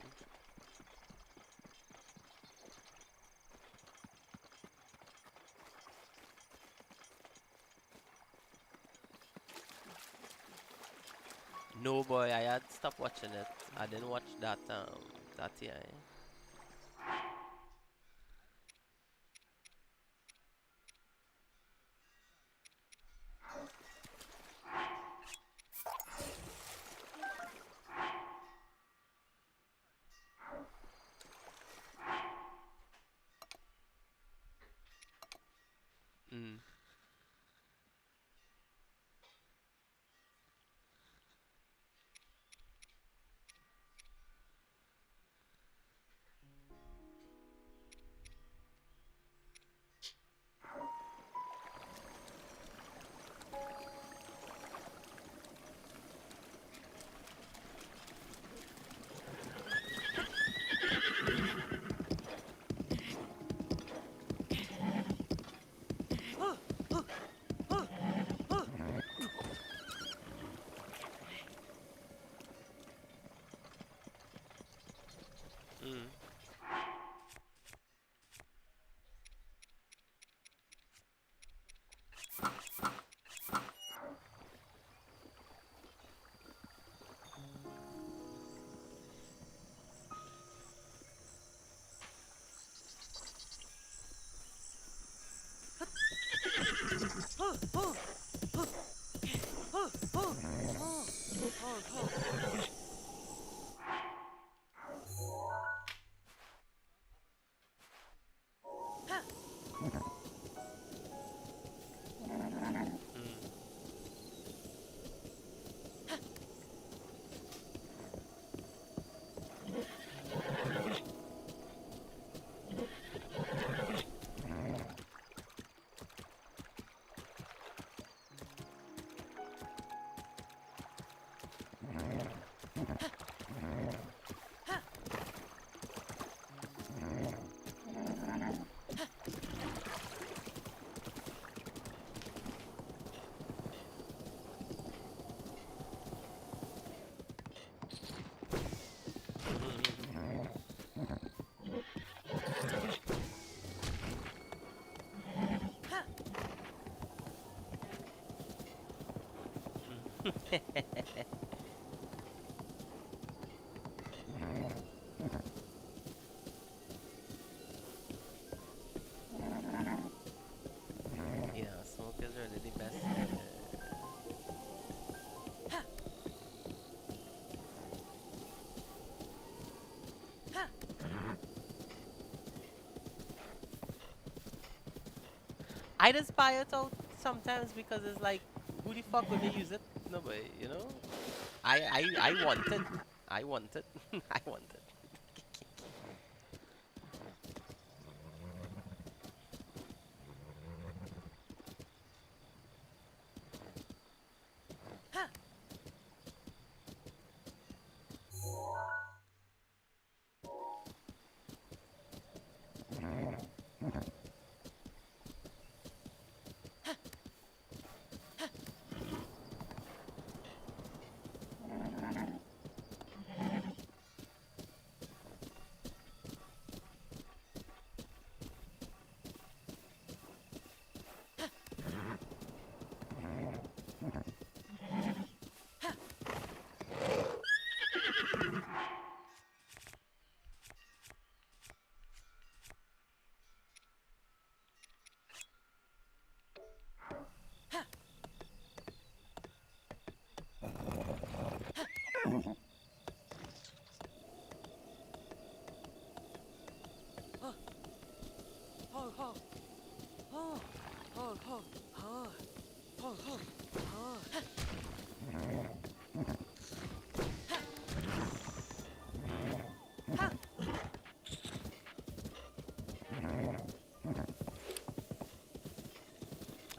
No boy, I had stopped watching it. I didn't watch that yeah. Mm. Mm. Mm. Yeah, smoke is really the best. I just buy it out sometimes because it's like, who the fuck gonna use it? Nobody, you know? I want it. I want it. I want it.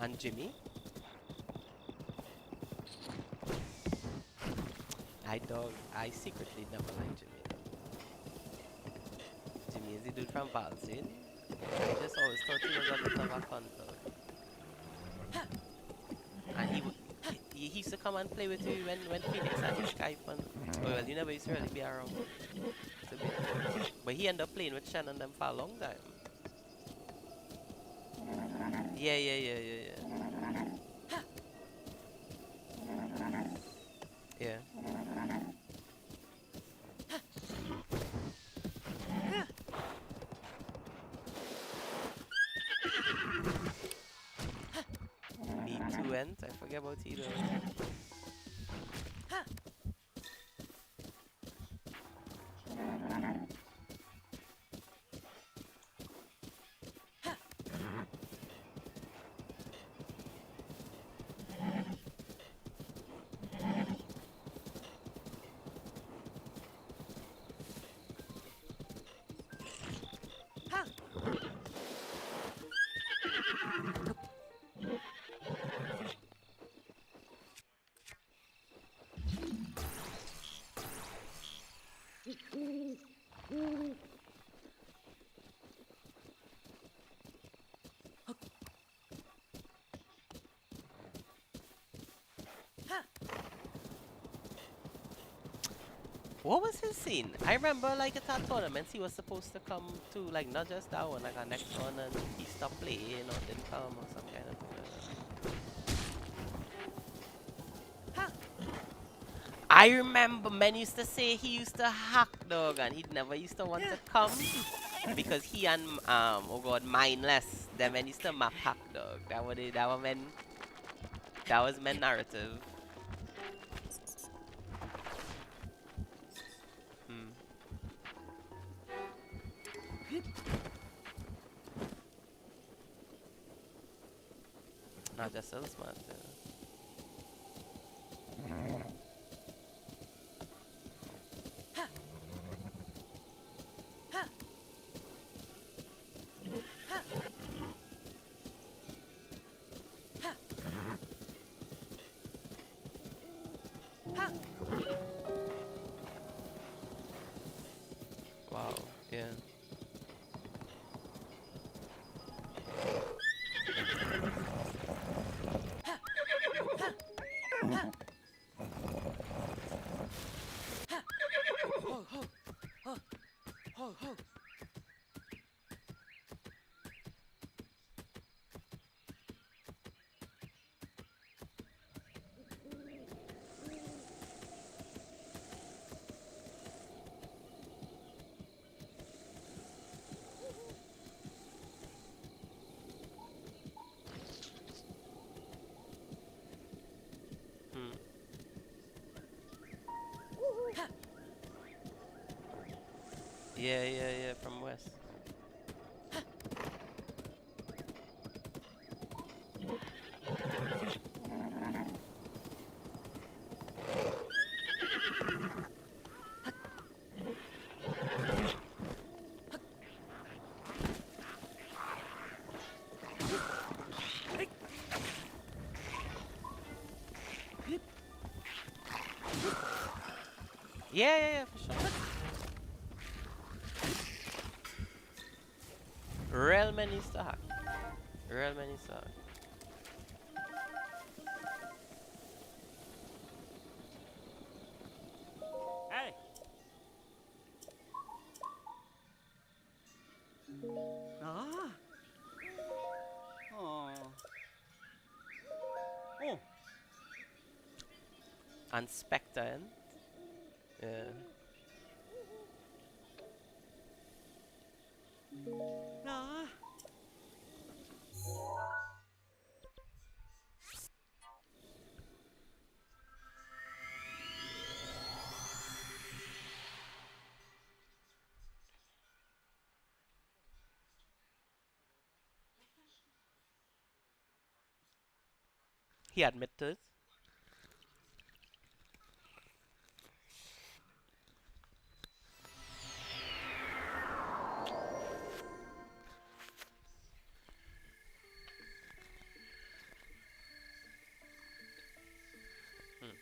And Jimmy, I secretly never liked Jimmy. Jimmy is the dude from Valsin. I just always thought he was a bit of a cunt though. And he used to come and play with you when Phoenix had his Skype and well, you never used to really be around. It's a bit, but he ended up playing with Shannon them for a long time. Yeah, yeah, yeah, yeah, yeah. Yeah. Me too, and I forget about you though. What was his scene? I remember like at our tournaments he was supposed to come to like not just that one, like our next one and he stopped playing or didn't come or some kind of thing like that. I remember men used to say he used to hack dog and he never used to want to come because he and oh god mindless them men used to map hack dog. That was men that was men narrative. Hmm. Not just so smart. Wow. Yeah. Yeah, yeah, yeah, from west. Yeah, yeah, yeah, for sure. Real many stock. Real many stock. Hey. Ah. Oh. Oh. And Spectre, yeah. Ah. He admitted. Hmm.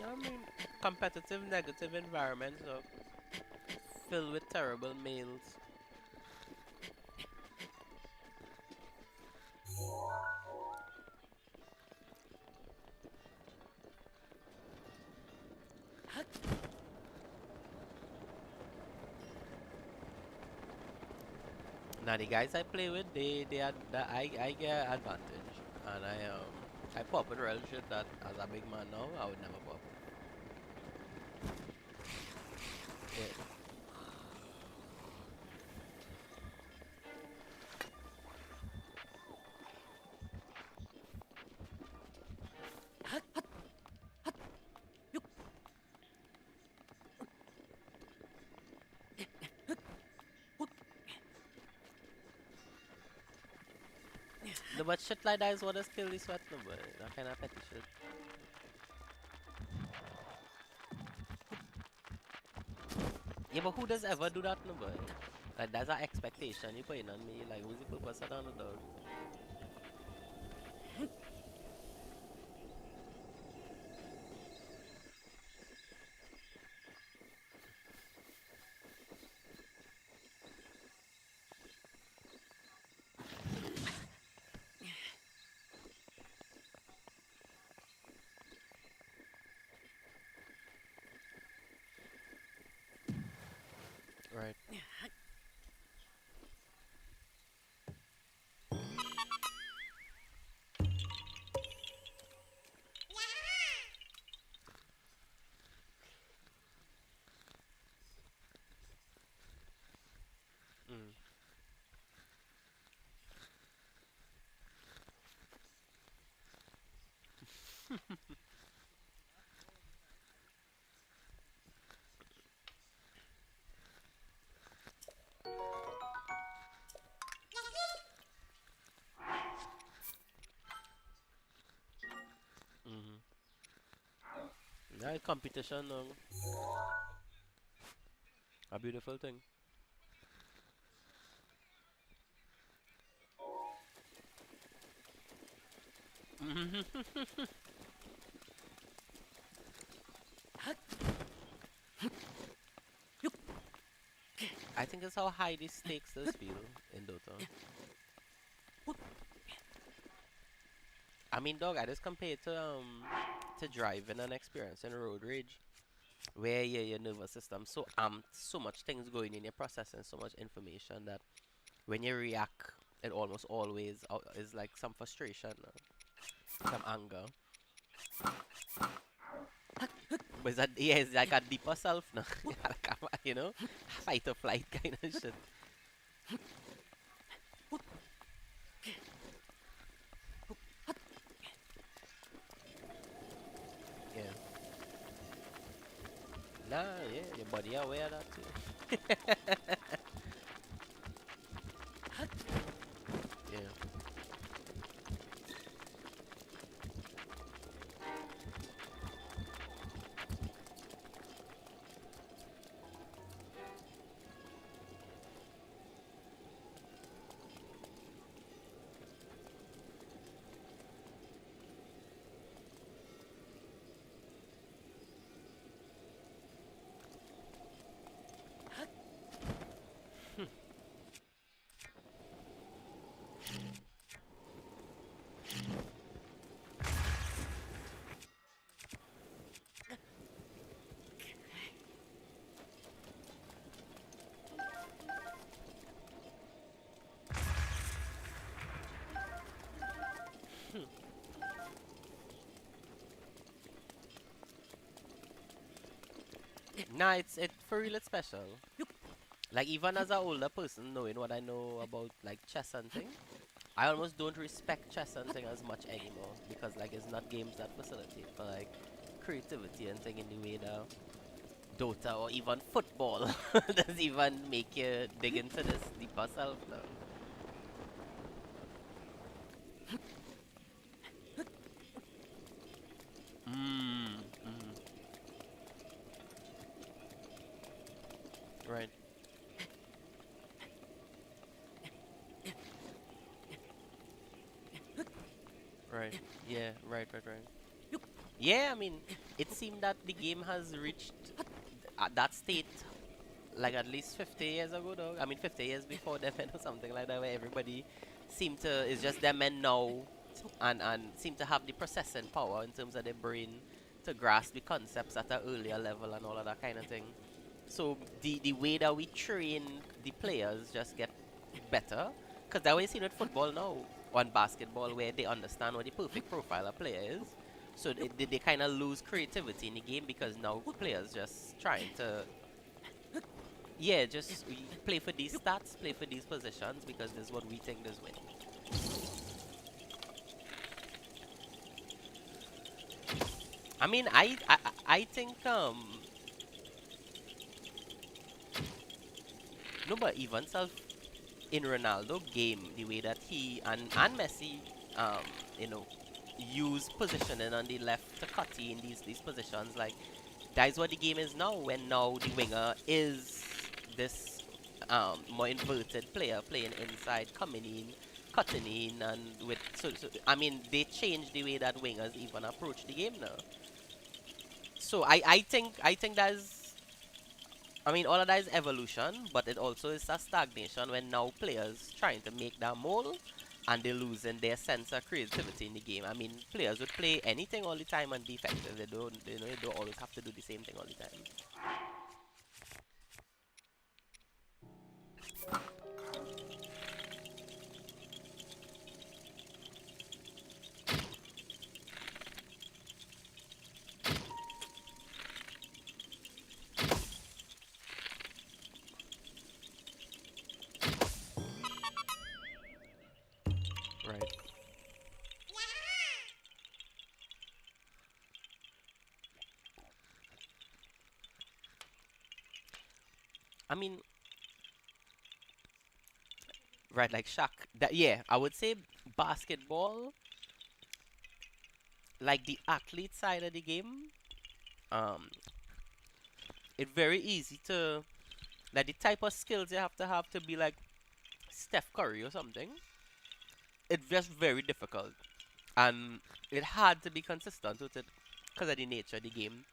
No, I mean, competitive, negative environments are filled with terrible males. Now the guys I play with, they had that I get advantage, and I pop in real shit that as a big man now I would never pop. Yeah. No, but shit like that is what has killed the sweat, no, but that kind of petty shit. Yeah, but who does ever do that, no, but like that's an expectation you putting on me. Like, what's the purpose of that, no, dog? Right. Mm. Mm-hmm. Yeah, competition, a beautiful thing. I think it's how high the stakes does feel in Dota. I mean, dog, I just compare it to driving and experiencing road rage, where your nervous system so much things going in, you're processing so much information that when you react, it almost always is like some frustration, some anger. But it's yeah, it's like a deeper self now, like fight or flight kind of shit. Ah, yeah, your body aware of that too. Yeah. Nah, it's for real, it's special. Like even as an older person, knowing what I know about like chess and thing, I almost don't respect chess and thing as much anymore because like it's not games that facilitate for like creativity and thing in the way that Dota or even football does even make you dig into this deeper self now. Mm. Right, right. Yeah, right. Yeah, I mean, it seemed that the game has reached at that state like at least 50 years ago, though. I mean, 50 years before them or something like that, where everybody seemed to, it's just them and now, and seem to have the processing power in terms of their brain to grasp the concepts at an earlier level and all of that kind of thing. So the way that we train the players just get better, because that way you see with football now, on basketball, where they understand what the perfect profile of player is. So they kind of lose creativity in the game because now players just trying to, yeah, just play for these stats, play for these positions because this is what we think is win. I mean, I think no, but even self in Ronaldo game, the way that he and Messi, um, you know, use positioning on the left to cut in these positions, like that is what the game is now. When now the winger is this more inverted player playing inside, coming in, cutting in, and with so I mean they changed the way that wingers even approach the game now. So I think that's, I mean, all of that is evolution, but it also is a stagnation when now players trying to make that mold and they're losing their sense of creativity in the game. I mean, players would play anything all the time and be effective. They don't, you know, they don't always have to do the same thing all the time. Right. I mean, right, like Shaq. That yeah, I would say basketball, like the athlete side of the game. Um, it's very easy to like the type of skills you have to be like Steph Curry or something. It's just very difficult, and it had to be consistent with it because of the nature of the game.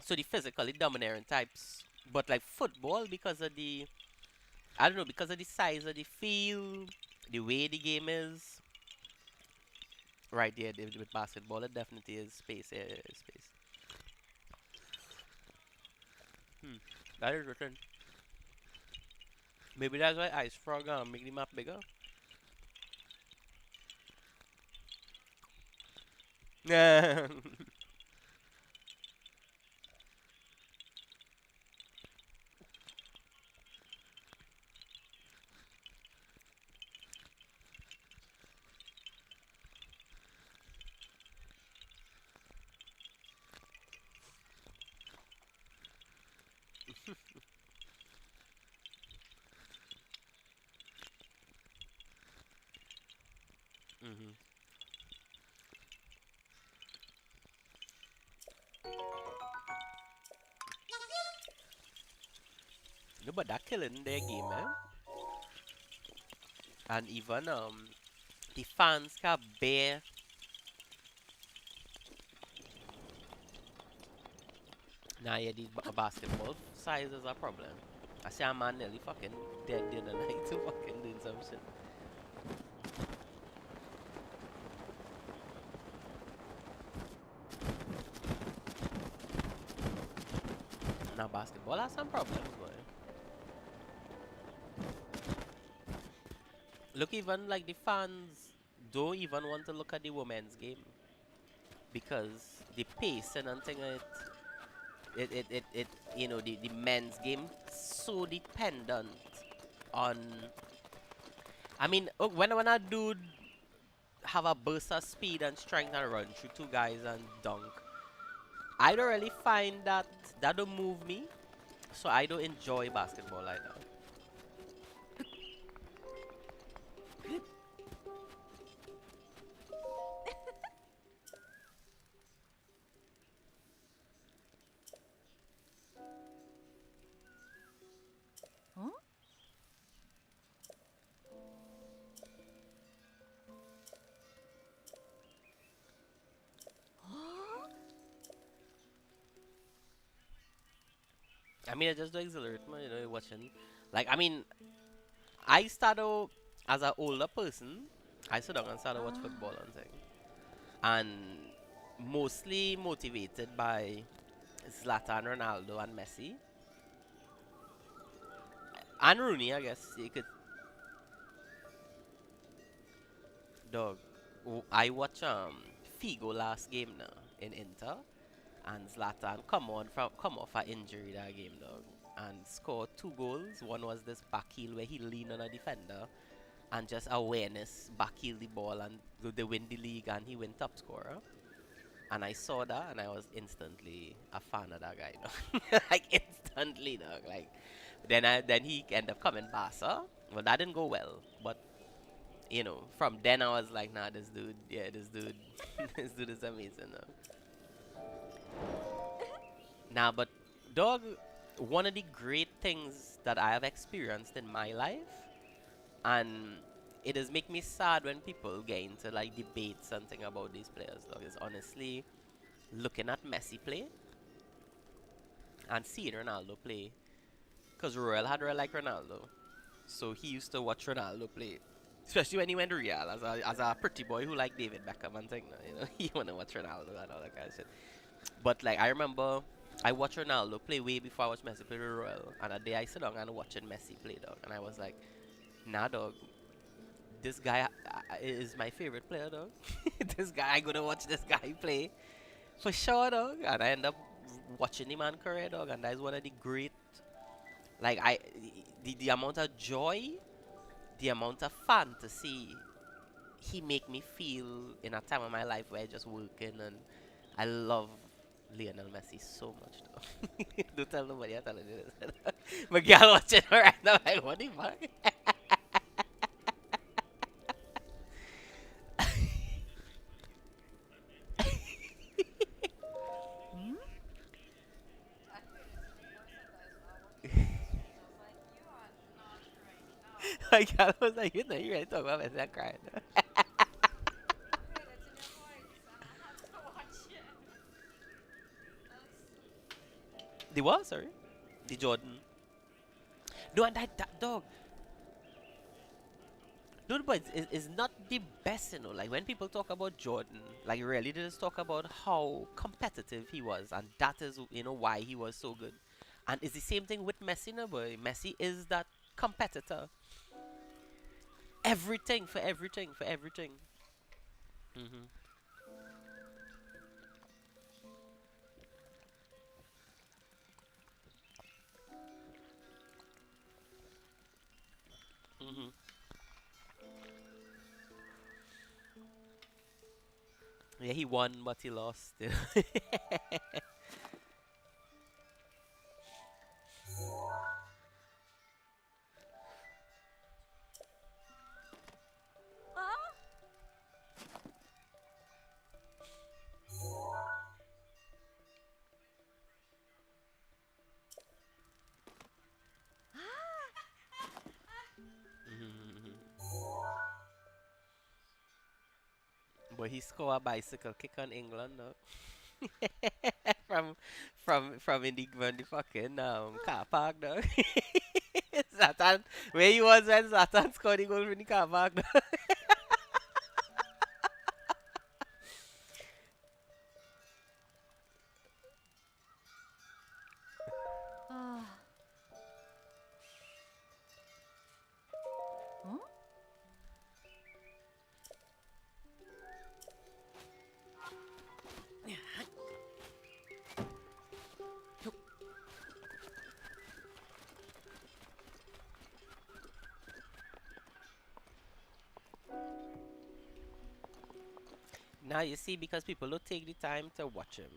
So the physically dominant types, but like football, because of the, I don't know, because of the size of the field, the way the game is. Right there, with basketball, it definitely is space. Yeah, yeah, space. Hmm. That is written. Maybe that's why Ice Frog make the map bigger. Yeah. Hmm. No, but that killing their game, man. And even the fans can bear. Now, yeah, the basketball size is a problem. I see a man nearly fucking dead the other night to fucking doing some shit. Now, basketball has some problems, boy. Look, even like the fans don't even want to look at the women's game because the pace and thing it you know the men's game so dependent on. I mean, when a dude have a burst of speed and strength and run through two guys and dunk, I don't really find that don't move me, so I don't enjoy basketball like that. Huh? Huh? I mean, I just do exhilarate me, watching. Like, I mean, I started as an older person. I sit down and started watch football and thing, and mostly motivated by Zlatan, Ronaldo, and Messi, and Rooney. I guess you could dog. I watch Figo last game now in Inter, and Zlatan come off an injury that game, dog, and scored two goals. One was this back heel where he leaned on a defender and just awareness back heel the ball and they win the league and he went top scorer. And I saw that and I was instantly a fan of that guy, dog. Like instantly, dog. Like then he ended up coming Barca. Well, that didn't go well, but from then I was like, nah, this dude, yeah, this dude, this dude is amazing. Nah, but dog, one of the great things that I have experienced in my life, and it does make me sad when people get into like debates and thing about these players. Dog, is honestly looking at Messi play and seeing Ronaldo play, cause Royal had Royal like Ronaldo, so he used to watch Ronaldo play. Especially when he went to Real as a pretty boy who liked David Beckham and thing, he wanna watch Ronaldo and all that kind of shit. But like I remember I watched Ronaldo play way before I watched Messi play with Royal. And a day I sit down and watching Messi play, dog. And I was like, nah, dog, this guy is my favorite player, dog. This guy, I gonna watch this guy play for sure, dog. And I end up watching him and career, dog. And that is one of the great, like the amount of joy, the amount of fantasy he make me feel in a time of my life where I just working and I love Lionel Messi so much though. Don't tell nobody I'm telling you this. My girl watching her right now like what the fuck? Hmm? My girl was like, you ready to talk about Messi and crying. The what, sorry? The Jordan. No, and that dog. No, but it's not the best, Like when people talk about Jordan, like really they just talk about how competitive he was, and that is why he was so good. And it's the same thing with Messi, no boy. Messi is that competitor. Everything for everything for everything. Mhm. Mhm. Yeah, he won, but he lost. Ah? But he scored a bicycle kick on England, though. from from the fucking car park, though. Zlatan, where he was when Zlatan scored the goal from the car park, though. Ah. Huh? Now you see, because people don't take the time to watch him.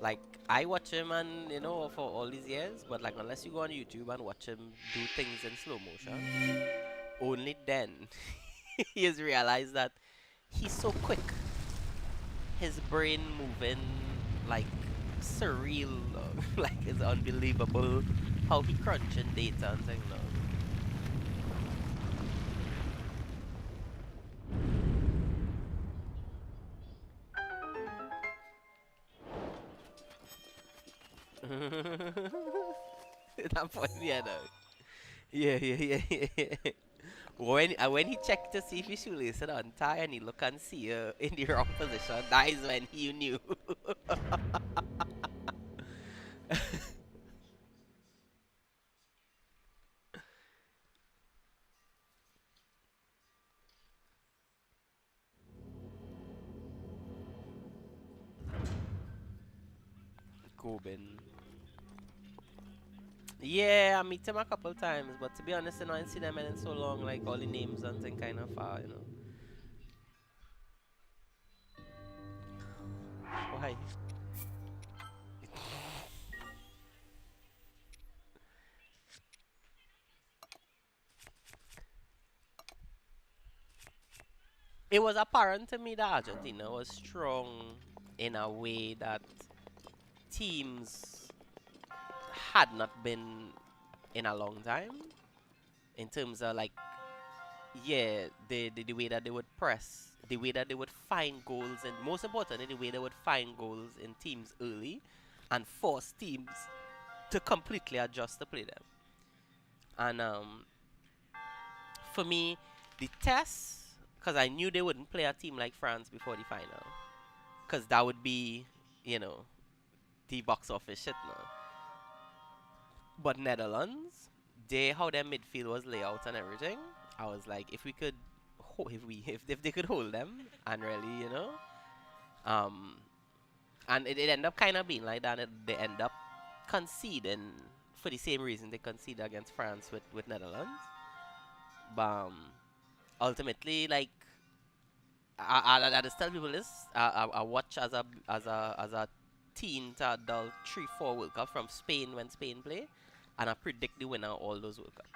Like I watch him, and for all these years, but like unless you go on YouTube and watch him do things in slow motion, only then he has realized that he's so quick. His brain moving like surreal, like it's unbelievable how he crunching data and things. That point, yeah, no. Yeah, yeah, yeah, yeah. When he checked to see if his shoelace is untied and he look and see in the wrong position, that is when he knew. Coben. Yeah, I meet him a couple times, but to be honest, I ain't seen them in so long. Like all the names and thing kind of far. Why? It was apparent to me that Argentina was strong in a way that teams had not been in a long time. In terms of like, yeah, the way that they would press, the way that they would find goals, and most importantly, the way they would find goals in teams early and force teams to completely adjust to play them. And for me, the test, because I knew they wouldn't play a team like France before the final, because that would be, you know, the box office shit now. But Netherlands, how their midfield was layout and everything, I was like, if we could, if they could hold them and really, um, and it ended up kind of being like that. They end up conceding for the same reason they conceded against France with Netherlands. But ultimately, like I just tell people this. I watch as a teen to adult 3-4 World Cup from Spain when Spain play, and I predict the winner of all those World Cups.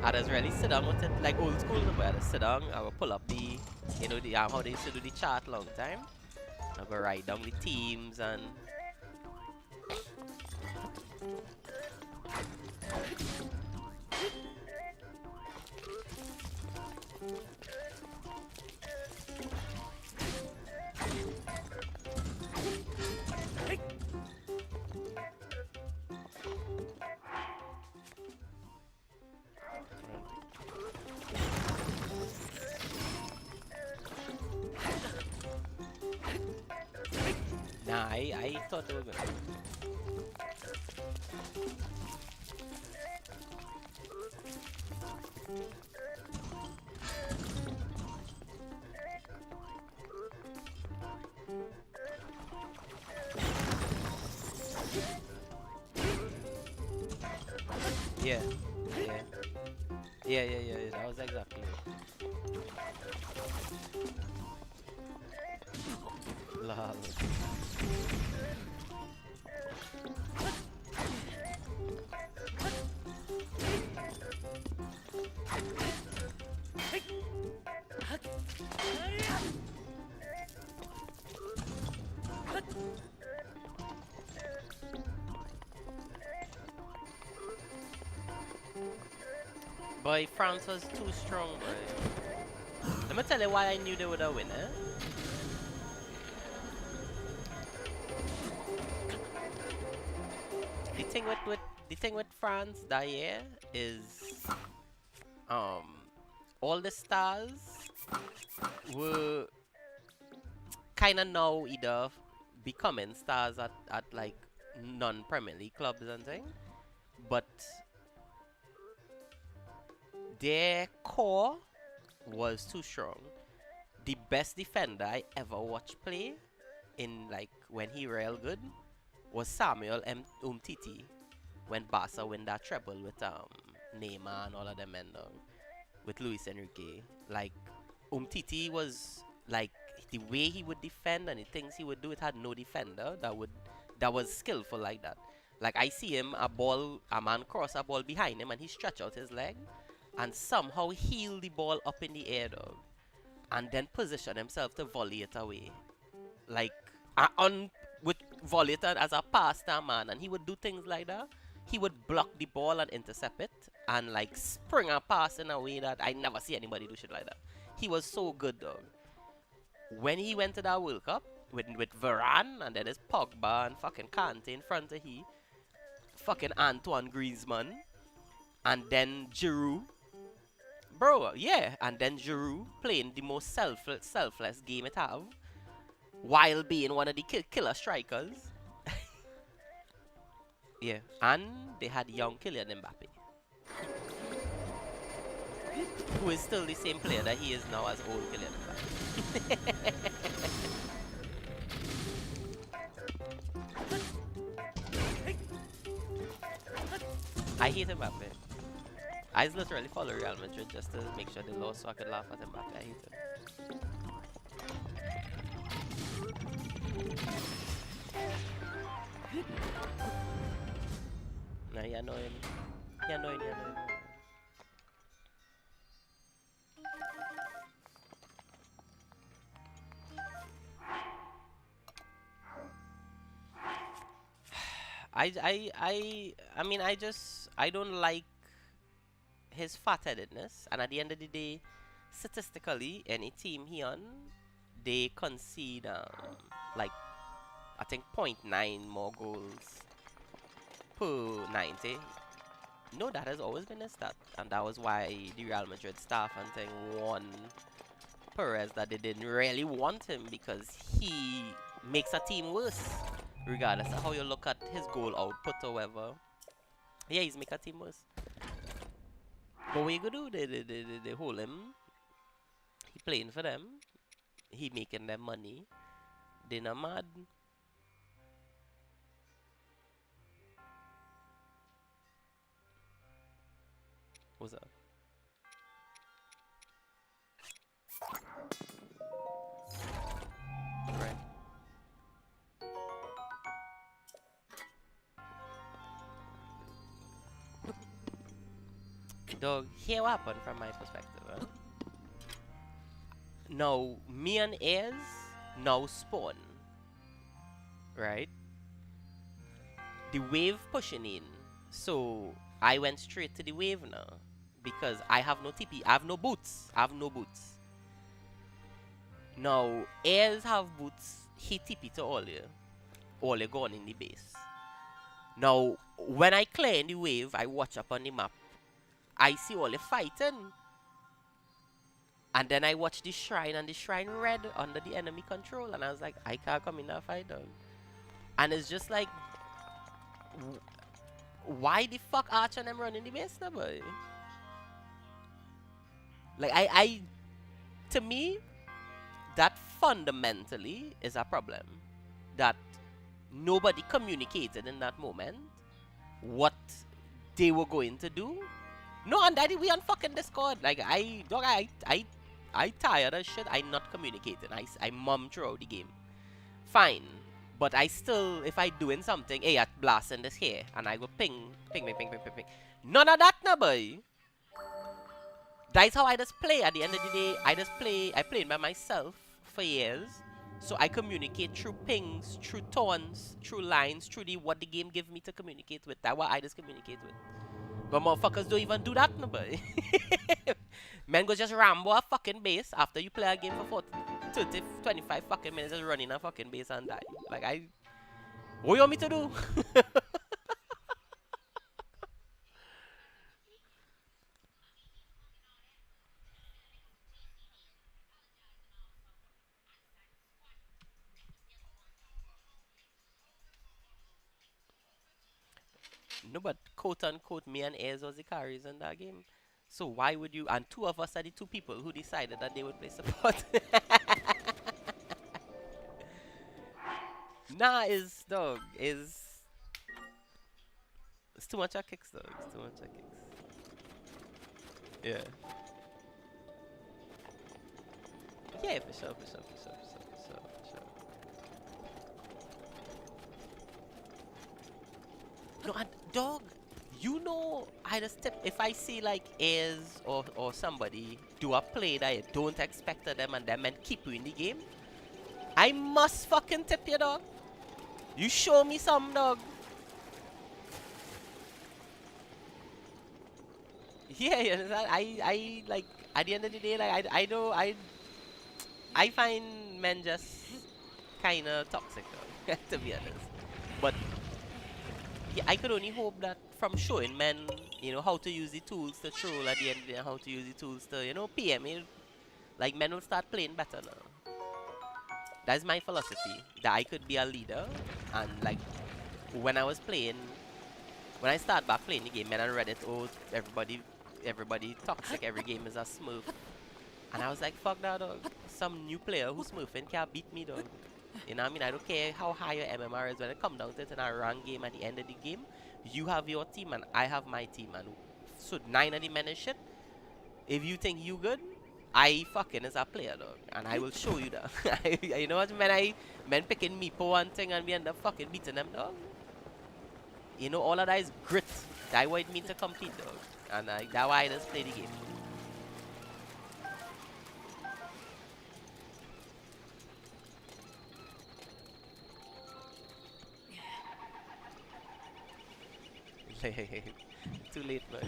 I just really sit down with it like old school, but I just sit down. I will pull up the how they used to do the chart long time. I go write down the teams and nah, I thought they were gonna. Yeah, yeah, yeah. That was exactly it. Lol. Boy, France was too strong, boy. Let me tell you why I knew they would have win, eh? The thing with France that year is um all the stars were kind of now either becoming stars at like non-Premier League clubs and thing, but their core was too strong. The best defender I ever watched play in like when he real good was Samuel Umtiti when Barca win that treble with Neymar and all of them and with Luis Enrique. Like Umtiti was like the way he would defend and the things he would do. It had no defender that was skillful like that. Like I see him a man cross a ball behind him and he stretch out his leg and somehow heel the ball up in the air, dog, and then position himself to volley it away. Like on with volley it as a pass to a man, and he would do things like that. He would block the ball and intercept it, and like spring a pass in a way that I never see anybody do shit like that. He was so good, dog. When he went to that World Cup with Varane and then his Pogba and fucking Kante in front of he, fucking Antoine Griezmann, and then Giroud. Bro, yeah, and then Giroud playing the most selfless game it have while being one of the killer strikers. Yeah, and they had young Kylian Mbappe, who is still the same player that he is now as old Kylian Mbappe. I hate Mbappe. I literally follow Real Madrid just to make sure they lost so I could laugh at Mbappe. I hate him. Nah, you annoying. You annoying, you annoying. I mean, I don't like his fat-headedness, and at the end of the day, statistically, any team he on, they concede like I think .9 more goals per 90. No, that has always been a stat, and that was why the Real Madrid staff and thing won Perez, that they didn't really want him because he makes a team worse, regardless of how you look at his goal output or whatever. Yeah, he's make a team worse. But what you gonna do? They hold him. He playing for them. He making them money. They not mad. What's up? Right. Dog, here what happened from my perspective, huh? Now, me and Ayers now spawn, right? The wave pushing in. So, I went straight to the wave now. Because I have no TP. I have no boots. I have no boots. Now, Ayers have boots. He TP to all you. All you gone in the base. Now, when I clear in the wave, I watch up on the map. I see all the fighting. And then I watch the shrine, and the shrine red under the enemy control. And I was like, I can't come in that fight, dog. And it's just like, why the fuck Archer and them running the base now, boy? Like, to me, that fundamentally is a problem. That nobody communicated in that moment what they were going to do. No, and that we on fucking Discord. Like, I tired of shit. I not communicating. I mum throughout the game. Fine. But I still, if I doing something, hey, I blasting this here, and I go ping. None of that, nah, boy. That's how I just play. At the end of the day, I played by myself for years. So I communicate through pings, through tones, through lines, through what the game give me to communicate with. That's what I just communicate with. But motherfuckers don't even do that, no boy. Men go just rambo a fucking base after you play a game for 40, 30, 25 fucking minutes just running a fucking base and die. Like what you want me to do? No, but quote unquote, me and Ayers was the carries in that game. So why would you? And two of us are the two people who decided that they would play support. Nah, is dog is it's too much of kicks, dog. It's too much of kicks. Yeah, yeah, for sure, for sure, for sure, for sure, for sure, for sure. No, and dog, you know, I just tip if I see like Ayers or somebody do a play that you don't expect of them and them and keep you in the game, I must fucking tip you, dog. You show me some, dog. Yeah, you understand? I like at the end of the day, like I know I find men just kind of toxic, though, to be honest. But yeah, I could only hope that from showing men, how to use the tools to troll at the end of the day, how to use the tools to, PM it, like men will start playing better now. That's my philosophy. That I could be a leader, and like when I was playing, when I started back playing the game, men on Reddit, oh, everybody toxic, every game is a smurf. And I was like, fuck that, dog. Some new player who's smurfing can't beat me, dog. You know what I mean? I don't care how high your MMR is when it comes down to it in a rank game at the end of the game. You have your team and I have my team. And so 9 of the men is shit. If you think you good, I fucking is a player, dog. And I will show you that. You know what, men picking me for one thing and we end up fucking beating them, dog. You know, all of that is grit. That what it means to compete, dog. And that's why I just play the game. Too late, boy.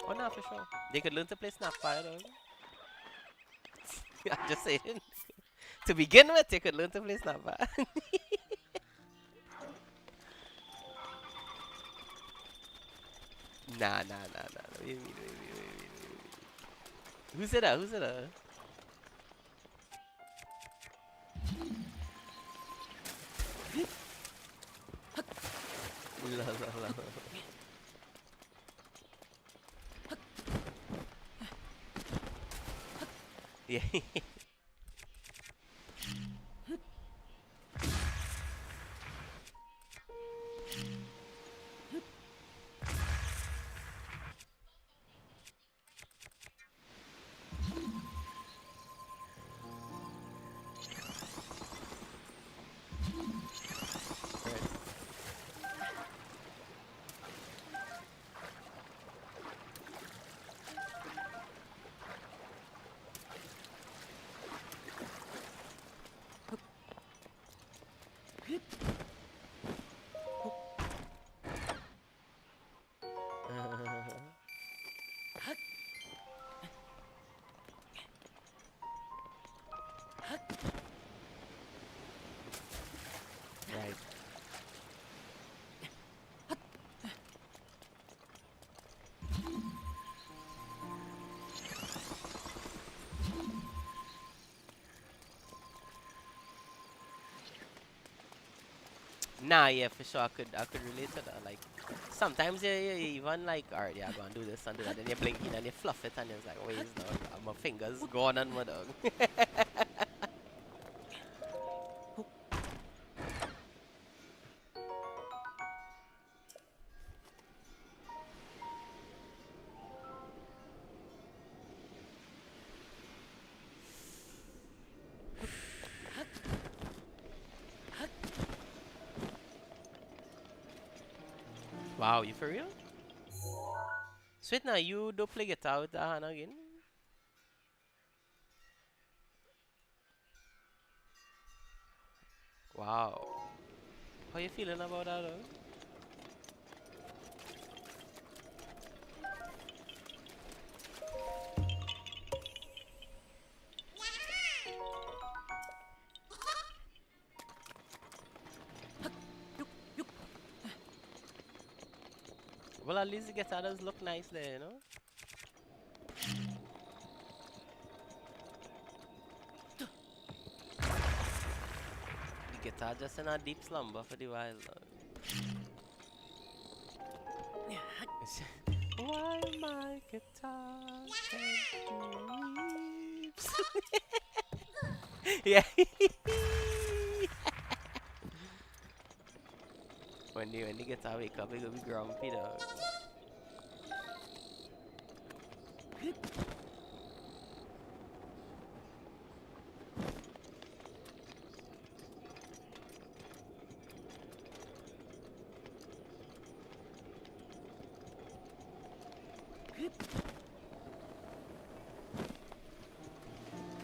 Oh, no, for sure. They could learn to play Snapfire, though. I'm just saying. To begin with, they could learn to play Snapfire. Nah, nah, nah, nah. What do you mean? What do you mean? What do you mean? What do you mean? Who said that? Who said that? La, la, la. Yeah. Right. Right. Nah, yeah, for sure. I could relate to that. Like, sometimes you even like, alright, yeah, go and do this and do that. Then you blink in and you fluff it, and it's like, wait, dog, my fingers gone on my dog. Wow, you for real? Sweet now, you don't play guitar with that hand again? Wow. How you feeling about that, though? Well, at least the guitar does look nice there, you know? The guitar just in a deep slumber for the while, though. Why my guitar gently weeps? Yeah. When the guitar wake up, it gonna be grumpy, though.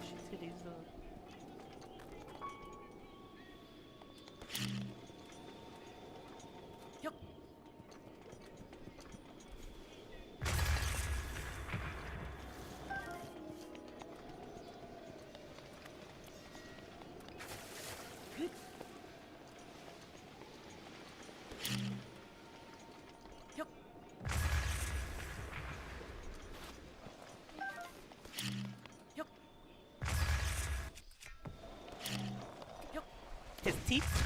She titties, though. His teeth.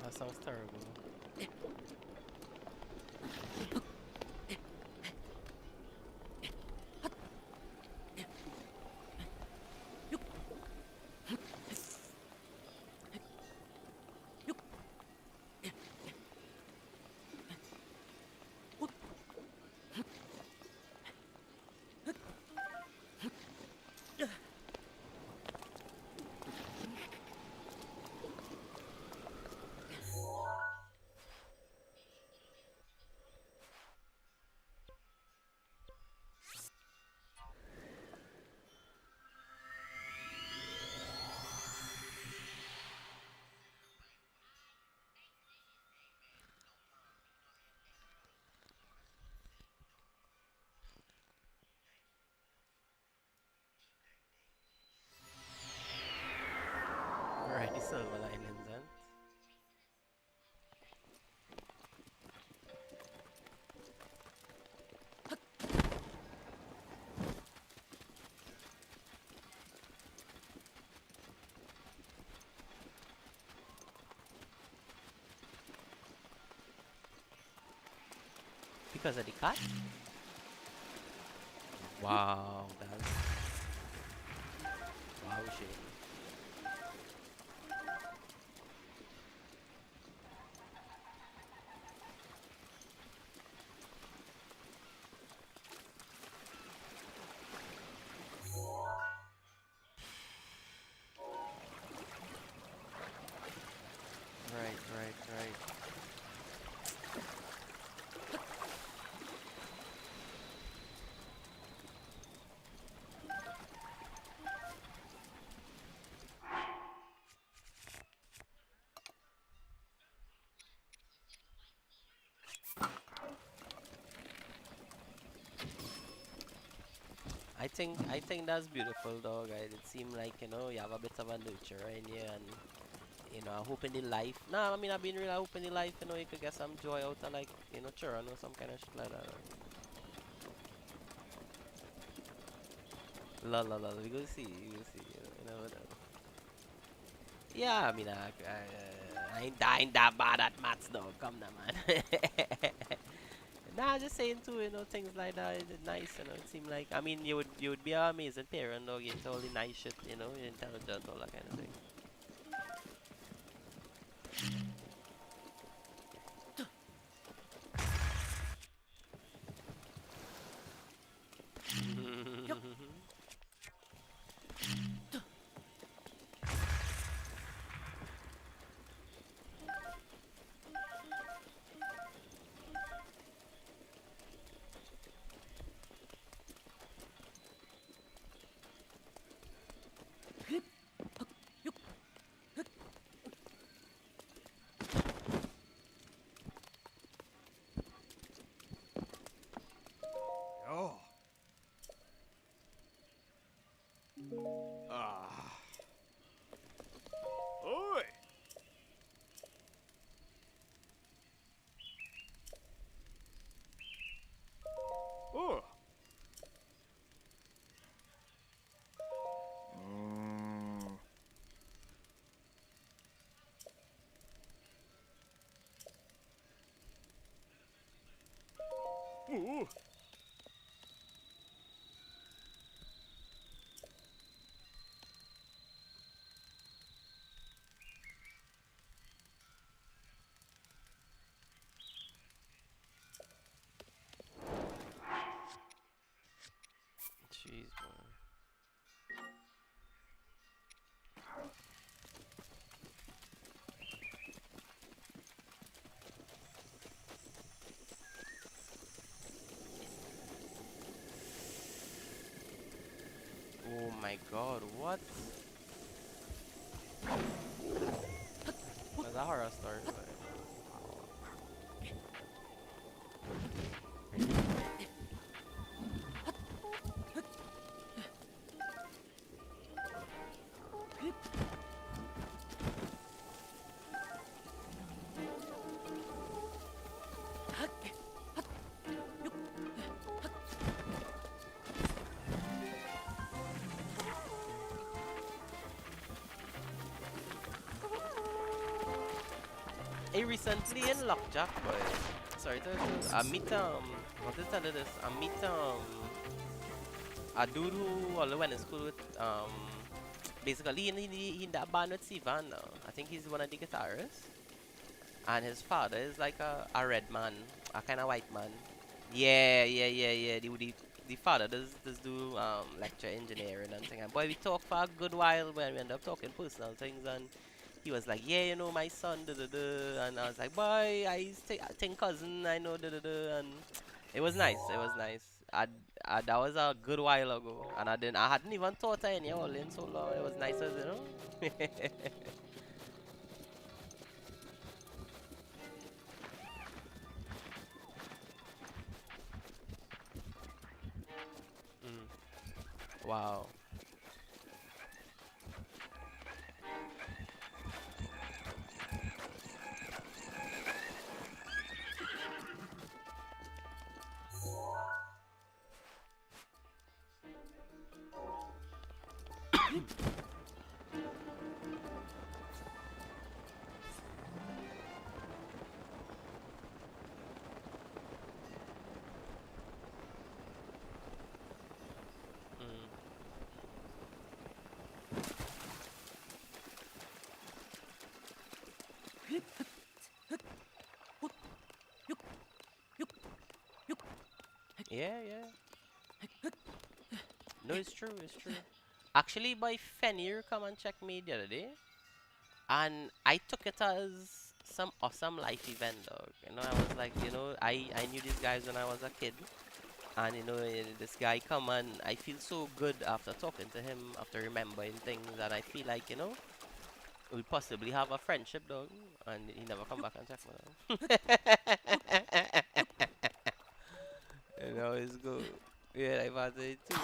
That sounds terrible. Right, the silver linings, then. Because of the cat? Wow, that's wow shit. Right, right, right. I think that's beautiful, dog. It seems like you have a bit of a nurture in you, and I hope in the life. Nah, I mean I've been real. I hope in the life, you could get some joy out of like children or some kind of shit like that. La la la. We go see. We go see. Whatever. Yeah, I mean I ain't that bad at maths, dog. Come on, man. Nah, just saying too, things like that is nice, It seems like, I mean, you would be an amazing parent, dog. You into all the nice shit, you're intelligent, all that kind of thing. my God, what? That's a horror story, boy. Hey, recently in Lockjack, boy. Sorry I meet what is that? This? I meet a dude who all went in school with basically in that band with Sivan now. I think he's one of the guitarists. And his father is like a red man, a kind of white man. Yeah, yeah, yeah, yeah. The father does do lecture engineering and thing. And boy, we talked for a good while when we end up talking personal things. And he was like, yeah, you know, my son, da da da. And I was like, boy, I think cousin, I know, da da da. And it was nice. It was nice. That was a good while ago, and I hadn't even thought of any all in so long. It was nice, as you know. Mm. Wow. Mm. Yeah, yeah. No, it's true. It's true. Actually, my Fenrir come and check me the other day, and I took it as some awesome life event, dog. You know, I was like, you know, I knew these guys when I was a kid, and you know, this guy come and I feel so good after talking to him, after remembering things, and I feel like, you know, we possibly have a friendship, dog. And he never come back and check me, dog. You know, it's good. Yeah, I've had it too.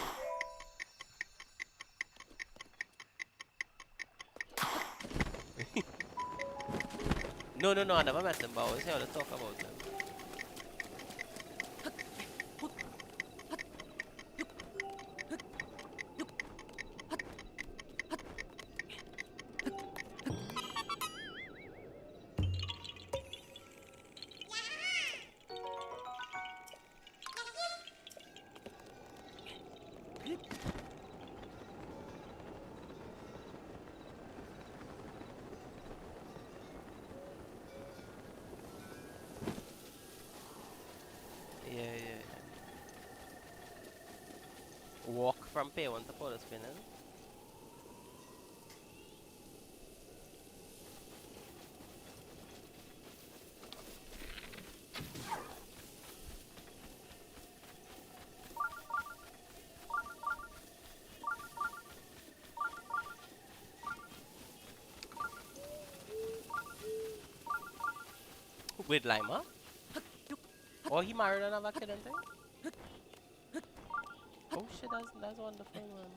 No, no, no, I never met him, but I always hear to talk about him. Yeah, yeah, yeah. Walk from pay one to pole spinning. With Lima. Oh, he married another kid and thing? Oh shit, that's wonderful, man.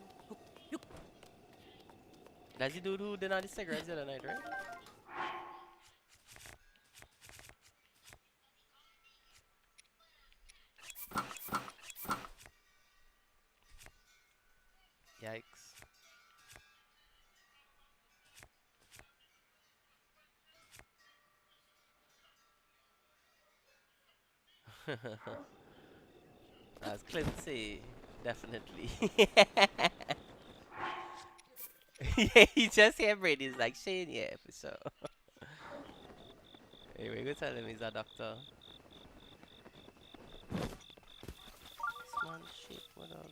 That's the dude who did all the cigarettes the other night, right? Yikes. That's Clincy, definitely. Yeah, he just hear Brady's like Shane, yeah, for sure. Anyway, go tell him he's a doctor. This man shit, what up?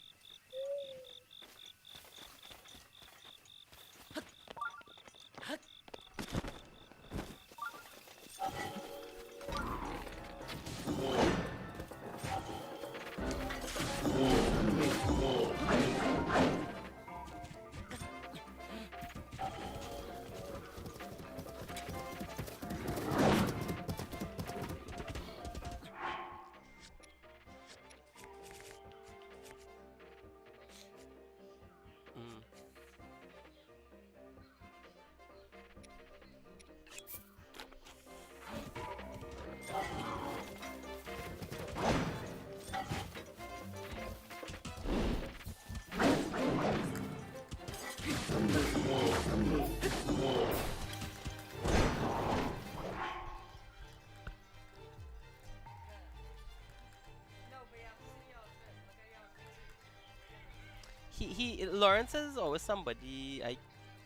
He Lawrence is always somebody I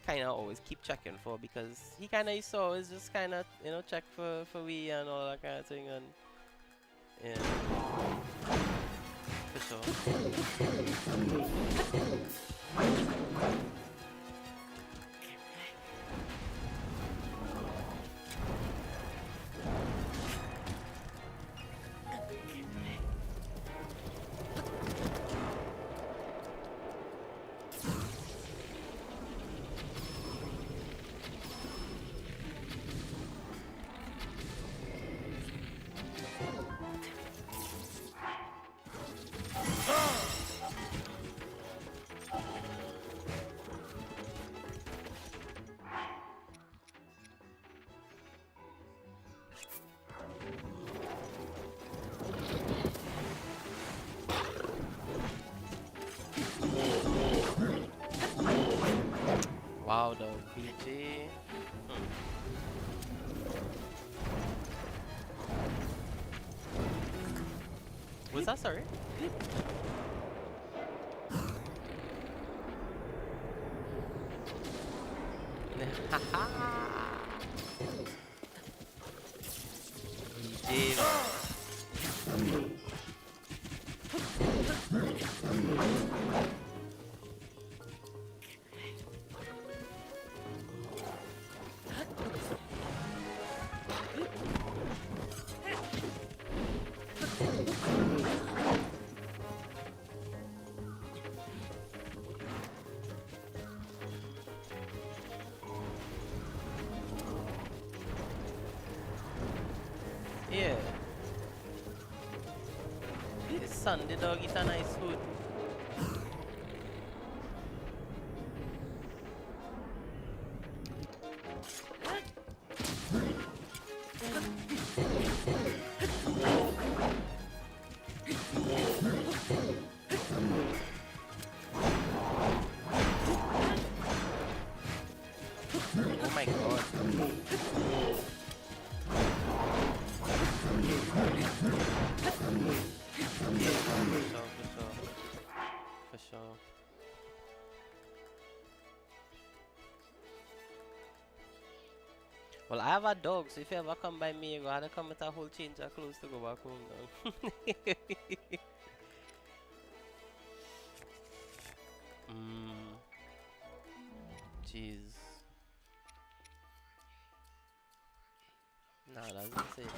kind of always keep checking for because he kind of used to always just kind of check for we and all that kind of thing and yeah, for sure. Wow, the BG. Was that sorry? BG. Yeah. This Sunday dog is a nice food. Oh my god. Yeah, for sure. Well, I have a dog, so if you ever come by me, you gotta come with a whole change of clothes to go back home now. mm, jeez. Nah, that's insane.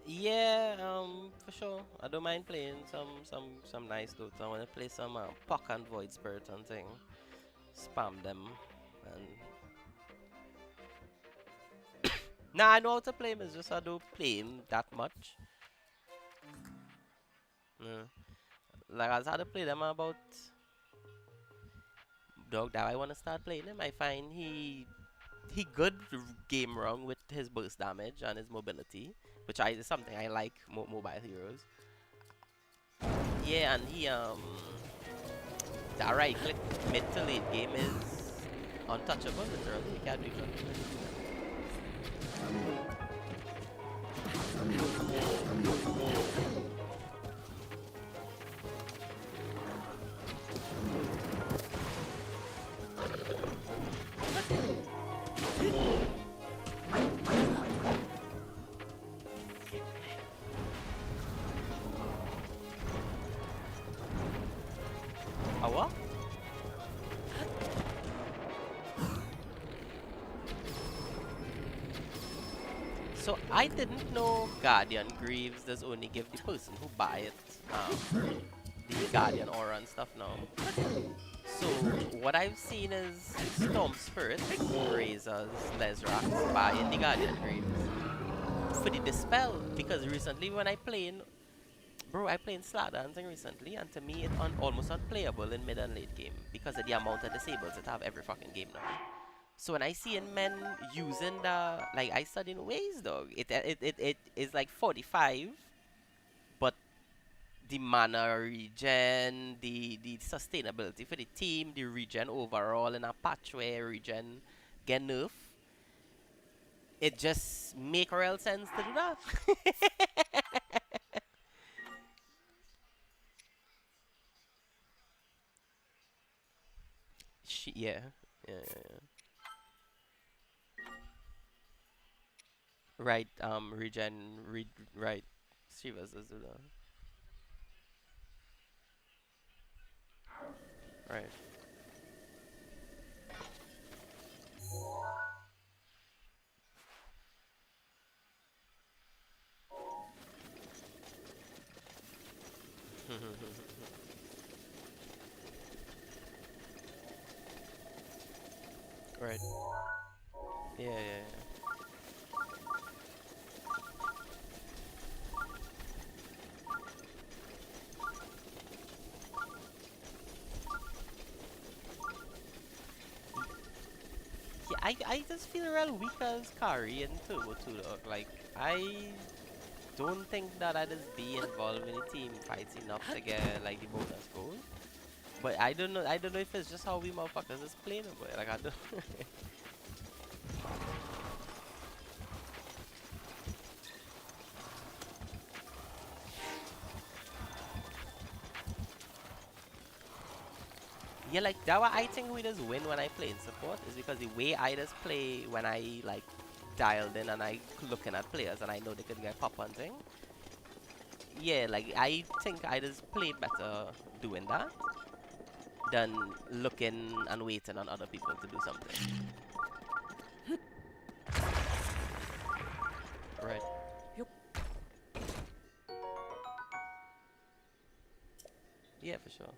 Yeah, for sure. I don't mind playing some nice dota. I wanna play some Puck and Void Spirit and thing. Spam them and nah, I know how to play him. It's just I don't play him that much. Yeah. Like I had to play them about dog that I wanna start playing him. I find he good game wrong with his burst damage and his mobility, which is something I like mobile heroes. Yeah, and he that right click mid to late game is untouchable literally. You can't do nothing. A what? So I didn't know Guardian Greaves does only give the person who buy it the Guardian aura and stuff now. So what I've seen is Storm Spirit, Razors, Lesracs buying the Guardian Greaves for the Dispel because recently when I played Bro, I played Slot Dancing recently, and to me, it's almost unplayable in mid and late game because of the amount of disables that I have every fucking game now. So when I see in men using the like I study in ways, dog, it is like 45, but the mana regen, the sustainability for the team, the regen overall in a patch where regen get nerf, it just make real sense to do that. Yeah, yeah, yeah, yeah. Right, right. Shivas does do that. Right. Right. Yeah, yeah, yeah. Yeah, I just feel real weak as Kari in Turbo 2, dog. Like, I don't think that I just be involved in the team fights enough to get, like, the bonus goals. But I don't know if it's just how we motherfuckers is playing it, but, like, I don't. Yeah, like, that what I think we just win when I play in support is because the way I just play when I, like, dialed in and I looking at players and I know they could get pop on thing. Yeah, like, I think I just play better doing that than looking and waiting on other people to do something. Right. Yeah, for sure.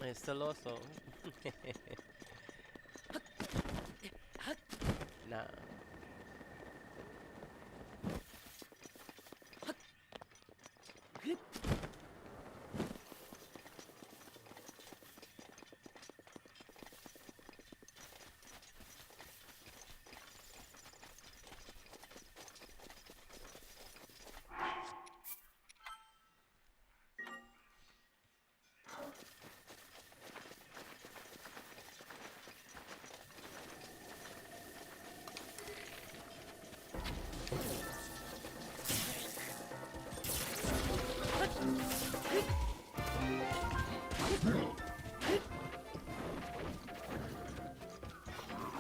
It's still also. Nah.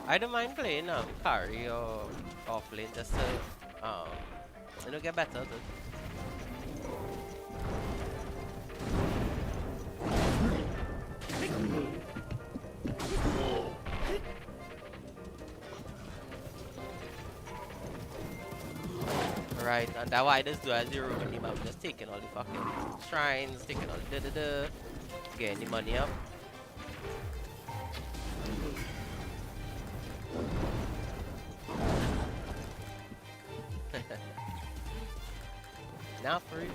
I don't mind playing carry or off lane just to get better. Right, and that why I just do as zero team. I'm just taking all the fucking shrines, taking all the getting the money up. Now free.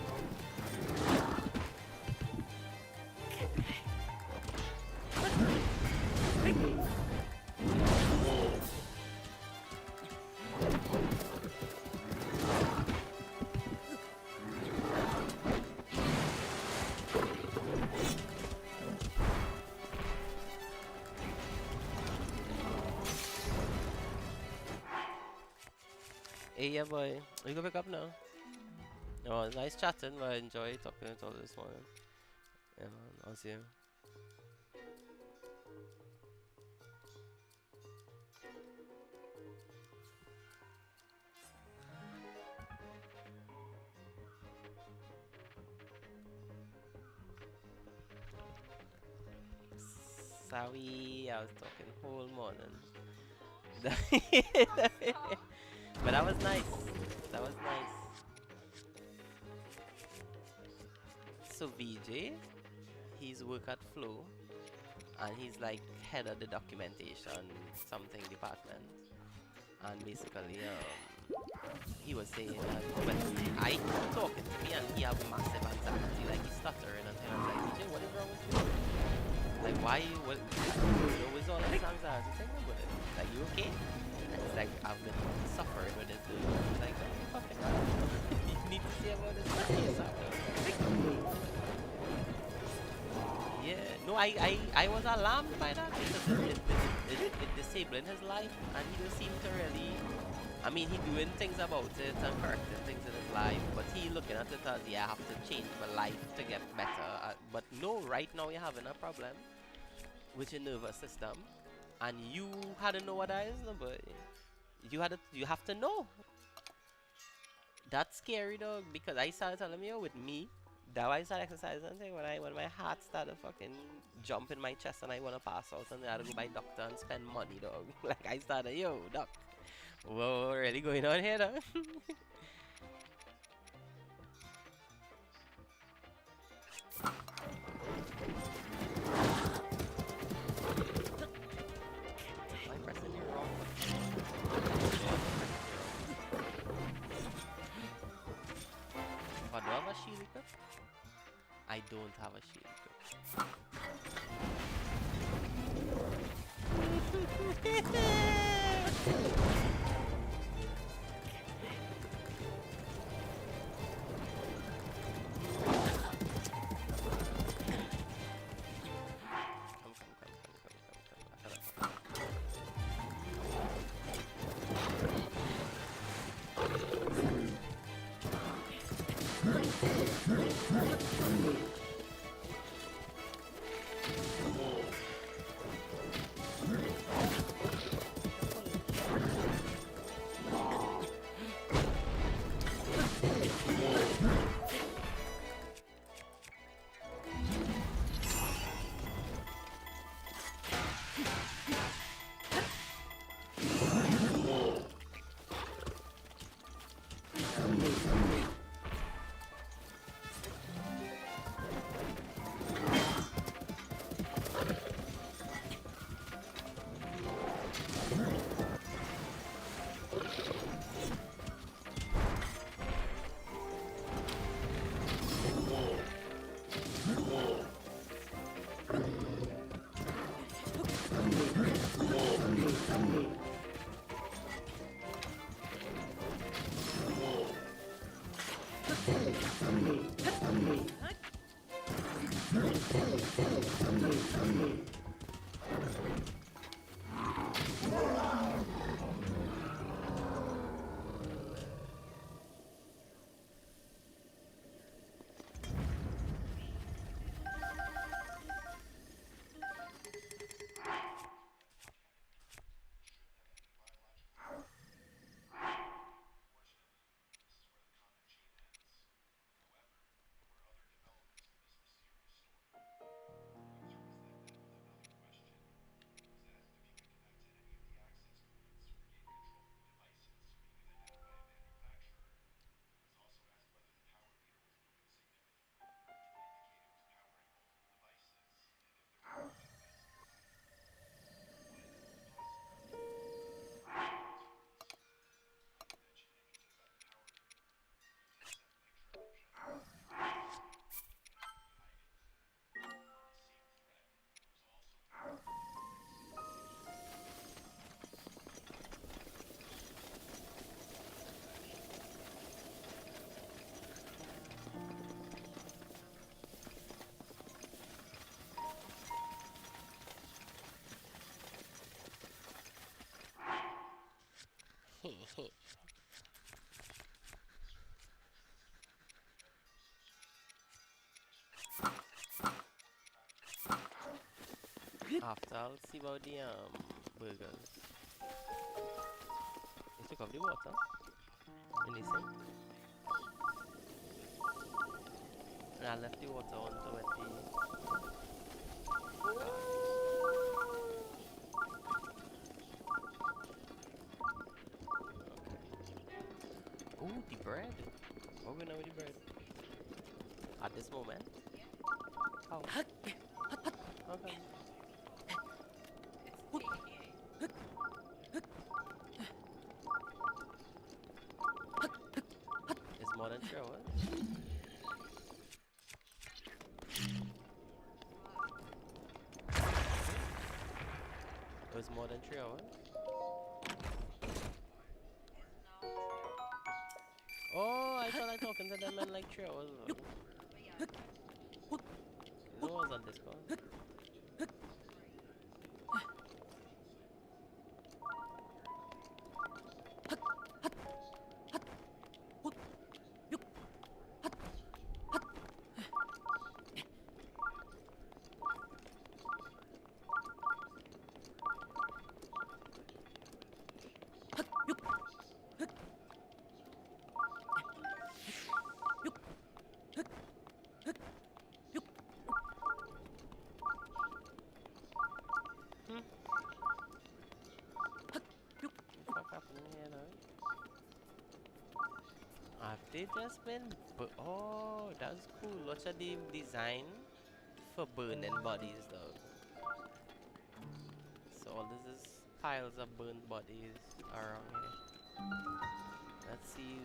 Hey, yeah, boy. You go pick up now. Oh, it's nice chatting, but I enjoy talking to all this morning. Yeah, man. I'll see you. sorry, I was talking whole morning. But that was nice. That was nice. So VJ, he's work at Flow, and he's like head of the documentation something department. And basically, he was saying that when I talking to me and he have massive anxiety, like he's stuttering, and I was like, VJ, what is wrong with you? Like, why you, what, you always all this anxiety thing about it? Like, you okay? And it's like, I've been suffering with this. It's like, oh, fucking hell. You need to see about this. Yeah, no, I was alarmed by that because it disabling his life, and he don't seem to really. I mean, he doing things about it and correcting things in his life, but he looking at it as, yeah, I have to change my life to get better. But no, right now you're having a problem with your nervous system, and you had to know what that is, no, but you have to know. That's scary, dog, because I started telling you with me. That why I started exercising and thing when my heart started fucking jump in my chest and I wanna pass out and I had to go by doctor and spend money, dog. Like I started, yo, doc, whoa, really going on here, dog? Am I pressing you wrong? Oh, do I have a shield equip? I don't have a shield equip. Come, come, come, come, come, come, come. After I'll see about the burgers. You took off the water in the sink. And I left the water on to wet the card. bread. What we know with the bread? At this moment? How? How come? It's more than 3 hours? It was more than 3 hours? Oh, I thought I talking to them in like 3 hours ago. No, I was on Discord. Hmm. What happening here now? Have they just been? Oh, that's cool. What's the design for burning bodies, though? So all this is piles of burnt bodies around here. Let's see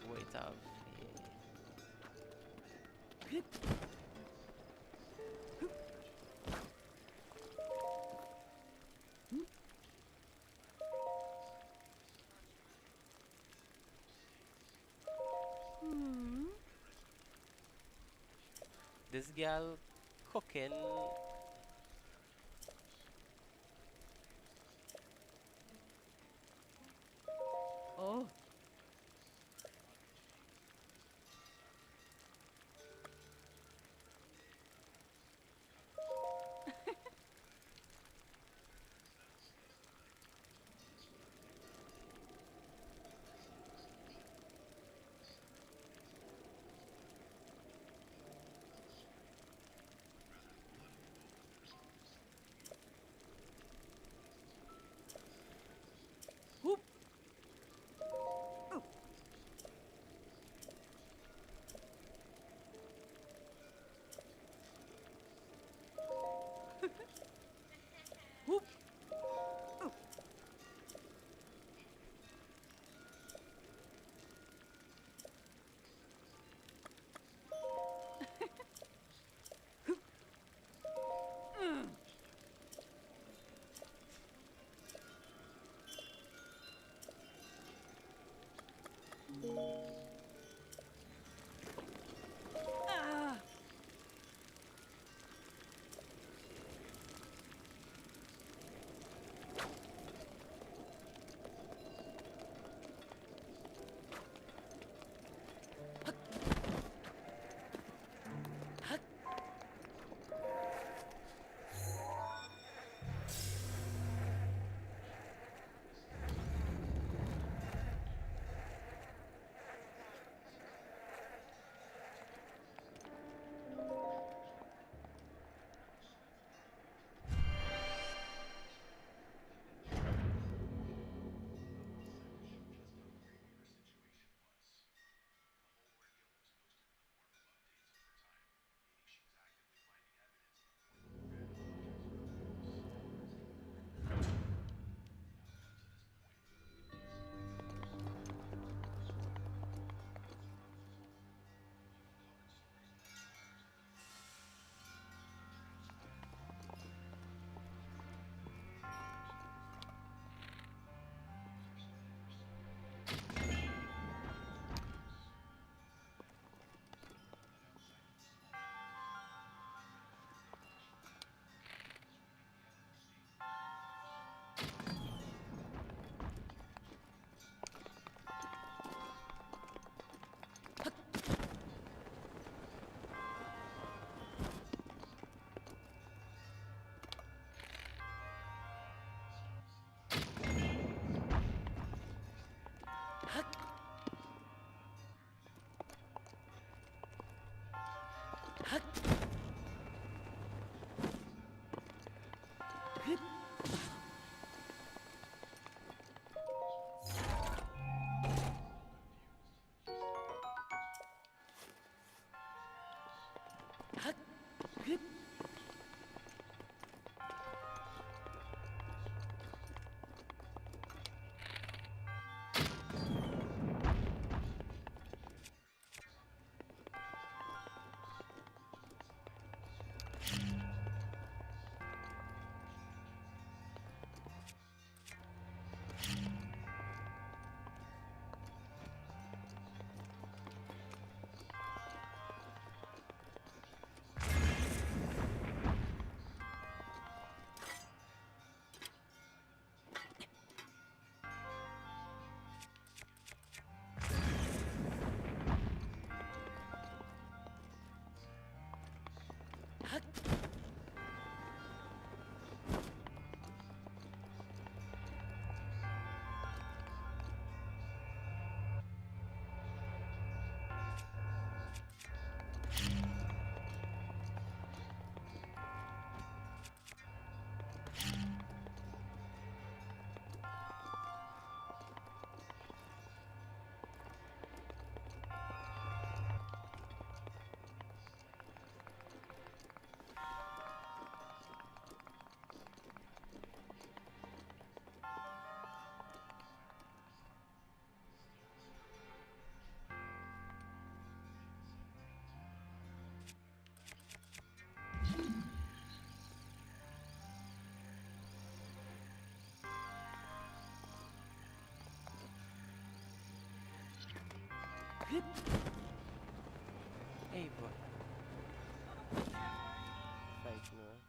what it have here. Hmm. This girl cooking. Oh. Whoop. Whoop. Ah. Hey, boy. Fight, no.